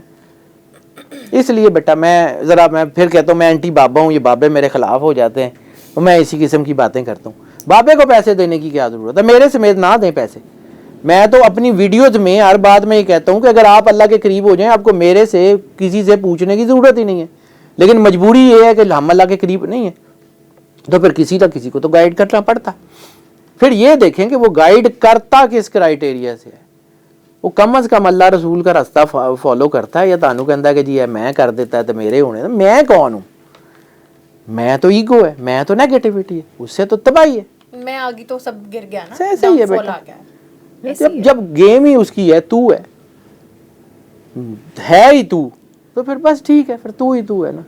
اس لیے بیٹا میں پھر کہتا ہوں میں اینٹی بابا ہوں. یہ بابے میرے خلاف ہو جاتے ہیں, میں اسی قسم کی باتیں کرتا ہوں. بابے کو پیسے دینے کی کیا ضرورت ہے؟ میرے سمیت نہ دیں پیسے. میں تو اپنی ویڈیوز میں ہر بات میں یہ کہتا ہوں کہ اگر آپ اللہ کے قریب ہو جائیں آپ کو میرے سے کسی سے پوچھنے کی ضرورت ہی نہیں ہے، لیکن مجبوری یہ ہے کہ ہم اللہ کے قریب نہیں ہیں تو پھر کسی نہ کسی کو تو گائیڈ کرنا پڑتا. پھر یہ دیکھیں کہ وہ گائیڈ کرتا کس کرائٹیریا سے ہے. وہ کم از کم اللہ رسول کا راستہ فالو کرتا ہے یا تانوں کہندا ہے کہ جی میں کر دیتا ہے تو میرے ہونے. میں کون ہوں؟ میں تو ایگو ہے، میں تو نیگیٹیوٹی ہے، اس سے تو تباہی ہے. میں آگی تو سب گر گیا نا، صحیح ہے بیٹا. جب گیم ہی اس کی ہے، تو ہے ہی تو پھر بس ٹھیک ہے، پھر تو ہے نا.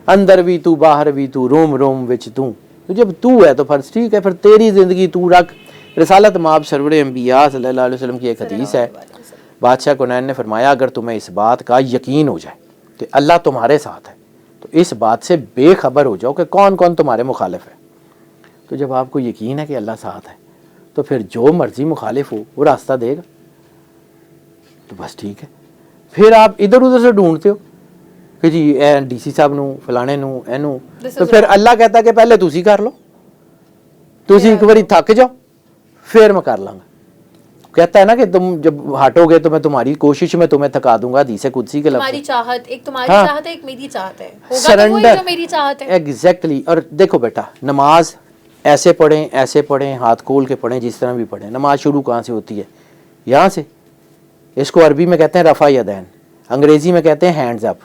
اندر بھی تو، باہر بھی تو، روم روم وچ تو جب تو ہے تو پھر ٹھیک ہے. پھر تیری زندگی تو رکھ. رسالت مآب سرور انبیاء صلی اللہ علیہ وسلم کی ایک حدیث ہے، بادشاہ کنین نے فرمایا اگر تمہیں اس بات کا یقین ہو جائے کہ اللہ تمہارے ساتھ ہے تو اس بات سے بے خبر ہو جاؤ کہ کون کون تمہارے مخالف ہے. تو جب آپ کو یقین ہے کہ اللہ ساتھ ہے تو پھر جو مرضی مخالف ہو وہ راستہ دے گا. تو بس ٹھیک ہے. پھر آپ ادھر ادھر سے ڈھونڈتے ہو کہ جی اے ڈی سی صاحب نو فلانے نو اینو، تو پھر اللہ کہتا ہے کہ پہلے تسی کر لو، تسی ایک باری تھک جاؤ پھر میں کر لاں گا. کہتا ہے نا کہ تم جب ہٹو گے تو میں تمہاری کوشش میں تمہیں تھکا دوں گا. حدیث قدسی کے لفظ، تمہاری چاہت ایک تمہاری چاہت ہے، ایک میری چاہت ہے، ہوگا تو سرنڈر. وہی جو میری چاہت ہے. ایگزیکٹلی. اور دیکھو بیٹا، نماز ایسے پڑھیں ہاتھ کھول کے پڑھیں، جس طرح بھی پڑھیں. نماز شروع کہاں سے ہوتی ہے؟ یہاں سے. اس کو عربی میں کہتے ہیں رفع یدین، انگریزی میں کہتے ہیں ہینڈز اپ.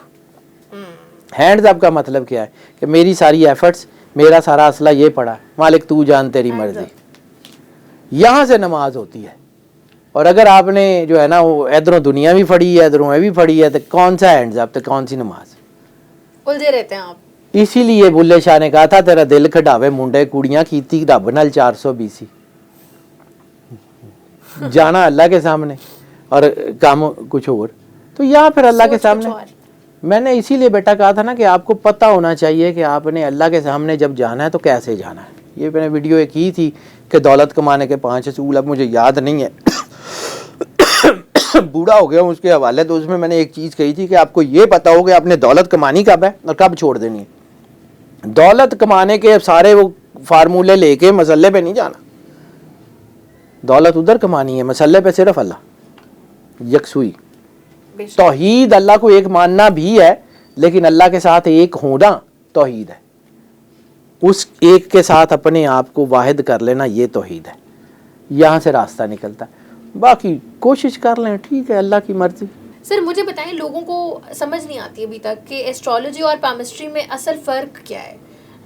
ہینڈز اپ کا مطلب کیا ہے کہ میری ساری ایفرٹس، میرا سارا اسلحہ یہ پڑا، مالک تو جان تیری مرضی. یہاں سے نماز ہوتی ہے. اور اگر آپ نے جو ہے نا وہ ادھروں دنیا بھی پڑھی ہے ادھروں بھی پڑھی ہے تو کون سا ہینڈز اپ تو کون سی نماز؟ الجھے رہتے ہیں آپ. اسی لیے بلے شاہ نے کہا تھا تیرا دل کھڈاوے منڈے کڑیاں کیتی رب نال 420 جانا اللہ کے سامنے اور کام کچھ اور. تو یہاں پھر اللہ کے سامنے میں نے اسی لیے بیٹا کہا تھا نا کہ آپ کو پتہ ہونا چاہیے کہ آپ نے اللہ کے سامنے جب جانا ہے تو کیسے جانا ہے. یہ میں نے ویڈیو ایک کی تھی کہ دولت کمانے کے 5 اصول، اب مجھے یاد نہیں ہے، بوڑھا ہو گیا ہوں اس کے حوالے. تو اس میں نے ایک چیز کہی تھی کہ آپ کو یہ پتہ ہو کہ آپ نے دولت کمانی کب ہے اور کب چھوڑ دینی ہے. دولت کمانے کے سارے وہ فارمولے لے کے مسئلے پہ نہیں جانا. دولت ادھر کمانی ہے، مسئلے پہ صرف اللہ، یکسوئی. توحید اللہ کو ایک ماننا بھی ہے، لیکن اللہ کے ساتھ ایک ہونا توحید ہے. اس ایک کے ساتھ اپنے آپ کو واحد کر لینا یہ توحید ہے. یہاں سے راستہ نکلتا ہے. باقی کوشش کر لیں، ٹھیک ہے، اللہ کی مرضی. سر مجھے بتائیں، لوگوں کو سمجھ نہیں آتی ابھی تک کہ ایسٹرالوجی اور پالمسٹری میں اصل فرق کیا ہے.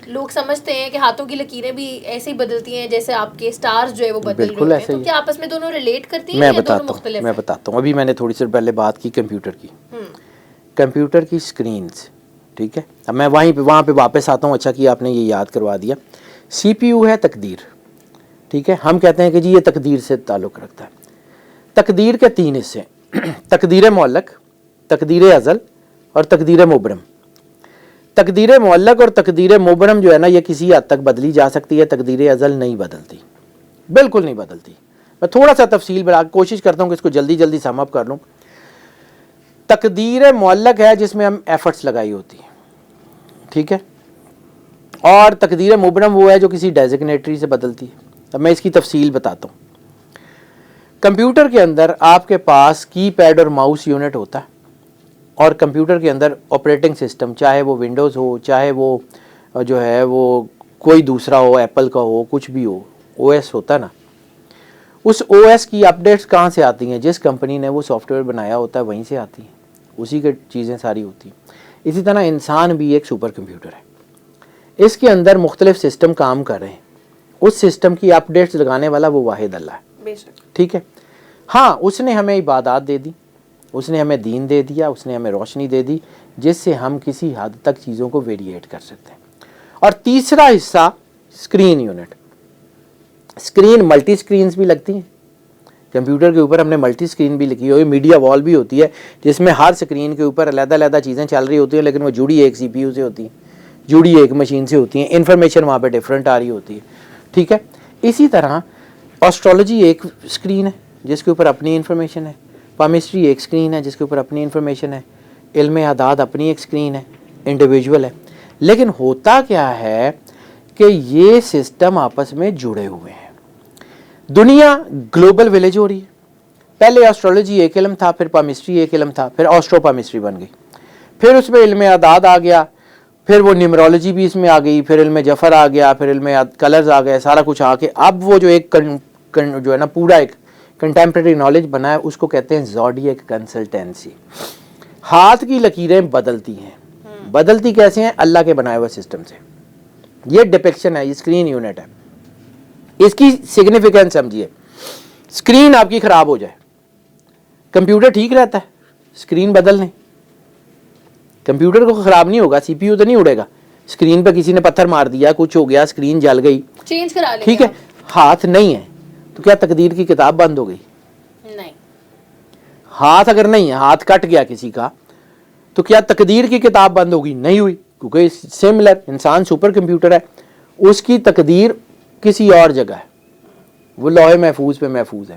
لوگ سمجھتے ہیں کہ ہاتھوں کی لکیریں بھی ایسے ہی بدلتی ہیں جیسے آپ کے سٹارز جو ہے وہ بدل رہے ہوتے ہیں. تو کیا آپس میں دونوں ریلیٹ کرتی ہیں یا دونوں مختلف ہیں؟ میں بتاتا ہوں. ابھی میں نے تھوڑی دیر پہلے بات کی کمپیوٹر کی. کمپیوٹر کی سکرینز، ٹھیک ہے. اب میں وہاں پہ واپس آتا ہوں. اچھا کیا آپ نے یہ یاد کروا دیا. سی پی یو ہے تقدیر، ٹھیک ہے. ہم کہتے ہیں کہ جی یہ تقدیر سے تعلق رکھتا ہے. تقدیر کے 3 حصے، تقدیر معلق، تقدیر ازل اور تقدیر مبرم. تقدیر معلق اور تقدیر مبرم جو ہے نا یہ کسی حد تک بدلی جا سکتی ہے. تقدیر ازل نہیں بدلتی، بالکل نہیں بدلتی. میں تھوڑا سا تفصیل بڑھا کوشش کرتا ہوں کہ اس کو جلدی سم اپ کر لوں. تقدیر معلق ہے جس میں ہم ایفرٹس لگائی ہوتی ہیں، ٹھیک ہے. اور تقدیر مبرم وہ ہے جو کسی ڈیزگنیٹری سے بدلتی ہے. اب میں اس کی تفصیل بتاتا ہوں. کمپیوٹر کے اندر آپ کے پاس کی پیڈ اور ماؤس یونٹ ہوتا ہے، اور کمپیوٹر کے اندر آپریٹنگ سسٹم، چاہے وہ ونڈوز ہو، چاہے وہ جو ہے وہ کوئی دوسرا ہو، ایپل کا ہو، کچھ بھی ہو، او ایس ہوتا ہے نا. اس او ایس کی اپڈیٹس کہاں سے آتی ہیں؟ جس کمپنی نے وہ سافٹ ویئر بنایا ہوتا ہے وہیں سے آتی ہیں. اسی کے چیزیں ساری ہوتی ہیں. اسی طرح انسان بھی ایک سپر کمپیوٹر ہے. اس کے اندر مختلف سسٹم کام کر رہے ہیں. اس سسٹم کی اپڈیٹس لگانے والا وہ واحد اللہ ہے، ٹھیک ہے. ہاں اس نے ہمیں عبادات دے دی، اس نے ہمیں دین دے دیا، اس نے ہمیں روشنی دے دی جس سے ہم کسی حد تک چیزوں کو ویریٹ کر سکتے ہیں. اور تیسرا حصہ screen unit. Screen multi screens بھی لگتی ہیں کمپیوٹر کے اوپر. ہم نے ملٹی اسکرین بھی لکھی ہوئی، میڈیا وال بھی ہوتی ہے جس میں ہر اسکرین کے اوپر علیحدہ چیزیں چل رہی ہوتی ہیں، لیکن وہ جڑی ایک سی پی یو سے ہوتی ہیں، جڑی ایک مشین سے ہوتی ہیں. انفارمیشن وہاں پہ ڈفرینٹ آ رہی ہوتی ہے، ٹھیک ہے. اسی طرح ایسٹرالوجی ایک اسکرین ہے جس کے اوپر اپنی انفارمیشن ہے. پالمسٹری ایک اسکرین ہے جس کے اوپر اپنی انفارمیشن ہے. علم اعداد اپنی ایک اسکرین ہے، انڈیویجول ہے. لیکن ہوتا کیا ہے کہ یہ سسٹم آپس میں جڑے ہوئے ہیں. دنیا گلوبل ولیج ہو رہی ہے. پہلے ایسٹرولوجی ایک علم تھا, پھر پامسٹری ایک علم تھا, پھر آسٹرو پامسٹری بن گئی, پھر اس میں علم اعداد آ گیا, پھر وہ نیمرولوجی بھی اس میں آ گئی, پھر علم جفر آ گیا, پھر علم کلرز آ گئے, سارا کچھ آ کے اب وہ جو ایک جو ہے نا پورا ایک کنٹمپریری نالج بنا ہے, اس کو کہتے ہیں زوڈیک کنسلٹینسی. ہاتھ کی لکیریں بدلتی ہیں. بدلتی کیسے ہیں؟ اللہ کے بنائے ہوئے سسٹم سے. یہ ڈپکشن ہے, یہ اسکرین یونٹ ہے. اس کی سگنیفیکینس سمجھیے. اسکرین آپ کی خراب ہو جائے, کمپیوٹر ٹھیک رہتا ہے, اسکرین بدل لیں, کمپیوٹر کو خراب نہیں ہوگا, سی پی یو تو نہیں اڑے گا. اسکرین پہ کسی نے پتھر مار دیا, کچھ ہو گیا, اسکرین جل گئی, چینج کرا لیں, ٹھیک ہے. ہاتھ نہیں ہے تو کیا تقدیر کی کتاب بند ہو گئی؟ نہیں. ہاتھ اگر نہیں ہے, ہاتھ کٹ گیا کسی کا, تو کیا تقدیر کی کتاب بند ہوگی؟ نہیں ہوئی, کیونکہ سملر انسان سپر کمپیوٹر ہے, اس کی تقدیر کسی اور جگہ ہے, وہ لوح محفوظ پہ محفوظ ہے,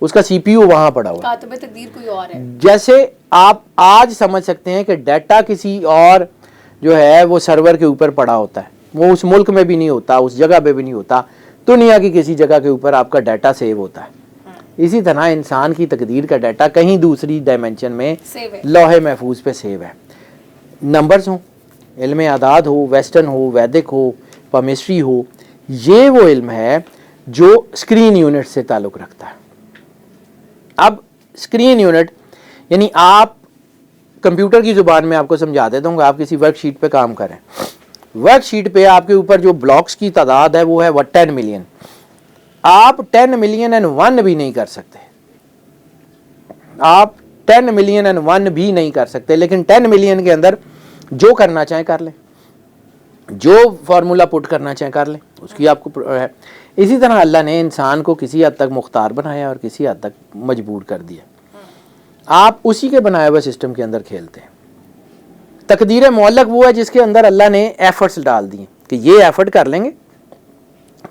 اس کا سی پی یو وہاں پڑا ہوا ہے. کاتب تقدیر کوئی اور ہے. جیسے آپ آج سمجھ سکتے ہیں کہ ڈیٹا کسی اور جو ہے وہ سرور کے اوپر پڑا ہوتا ہے, وہ اس ملک میں بھی نہیں ہوتا, اس جگہ پہ بھی نہیں ہوتا, دنیا کی کسی جگہ کے اوپر آپ کا ڈیٹا سیو ہوتا ہے. اسی طرح انسان کی تقدیر کا ڈیٹا کہیں دوسری ڈائمنشن میں لوح محفوظ پہ سیو ہے. نمبرز ہوں, علم اعداد ہو, ویسٹرن ہو, ویدک ہو, پامسٹری ہو, یہ وہ علم ہے جو اسکرین یونٹ سے تعلق رکھتا ہے. اب اسکرین یونٹ یعنی آپ کمپیوٹر کی زبان میں آپ کو سمجھا دیتا ہوں. آپ کسی ورک شیٹ پہ کام کریں, ورک شیٹ پہ آپ کے اوپر جو بلاکس کی تعداد ہے وہ ہے 10 ملین. آپ 10 ملین اینڈ 1 بھی نہیں کر سکتے, آپ 10 ملین اینڈ 1 بھی نہیں کر سکتے, لیکن 10 ملین کے اندر جو کرنا چاہیں کر لیں, جو فارمولا پٹ کرنا چاہیں کر لیں, اس کی آپ کو ہے. اسی طرح اللہ نے انسان کو کسی حد تک مختار بنایا اور کسی حد تک مجبور کر دیا. آپ اسی کے بنائے ہوئے سسٹم کے اندر کھیلتے ہیں. تقدیر معلق وہ ہے جس کے اندر اللہ نے ایفرٹس ڈال دیے کہ یہ ایفرٹ کر لیں گے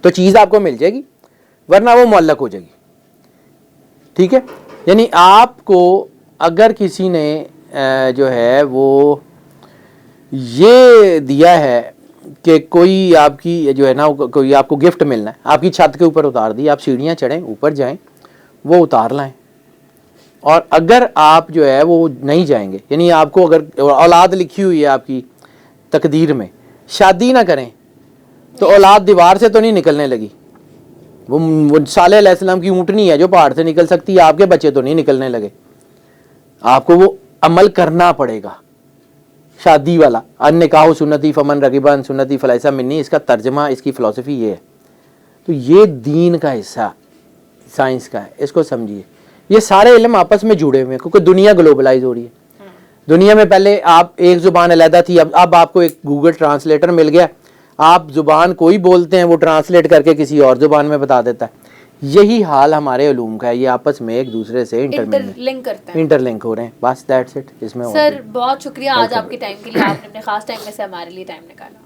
تو چیز آپ کو مل جائے گی, ورنہ وہ معلق ہو جائے گی. ٹھیک ہے, یعنی آپ کو اگر کسی نے جو ہے وہ یہ دیا ہے کہ کوئی آپ کی جو ہے نا کوئی آپ کو گفٹ ملنا ہے, آپ کی چھت کے اوپر اتار دی, آپ سیڑھیاں چڑھیں, اوپر جائیں, وہ اتار لائیں, اور اگر آپ جو ہے وہ نہیں جائیں گے, یعنی آپ کو اگر اولاد لکھی ہوئی ہے آپ کی تقدیر میں, شادی نہ کریں تو اولاد دیوار سے تو نہیں نکلنے لگی. وہ صالح علیہ السلام کی اونٹنی ہے جو پہاڑ سے نکل سکتی ہے, آپ کے بچے تو نہیں نکلنے لگے. آپ کو وہ عمل کرنا پڑے گا شادی والا. ان نکاح سنتی فمن رغب عن سنتی فلیس منی, اس کا ترجمہ, اس کی فلسفی یہ ہے. تو یہ دین کا حصہ سائنس کا ہے, اس کو سمجھیے. یہ سارے علم آپس میں جڑے ہوئے ہیں کیونکہ دنیا گلوبلائز ہو رہی ہے. دنیا میں پہلے آپ ایک زبان علیحدہ تھی, اب آپ کو ایک گوگل ٹرانسلیٹر مل گیا, آپ زبان کوئی بولتے ہیں وہ ٹرانسلیٹ کر کے کسی اور زبان میں بتا دیتا ہے. یہی حال ہمارے علوم کا ہے, یہ آپس میں ایک دوسرے سے انٹر لنک ہو رہے ہیں, بس دیٹس اٹ. اس میں سر بہت شکریہ آج آپ کے ٹائم کے لیے, آپ نے اپنے خاص ٹائم میں سے ہمارے لیے ٹائم نکالا.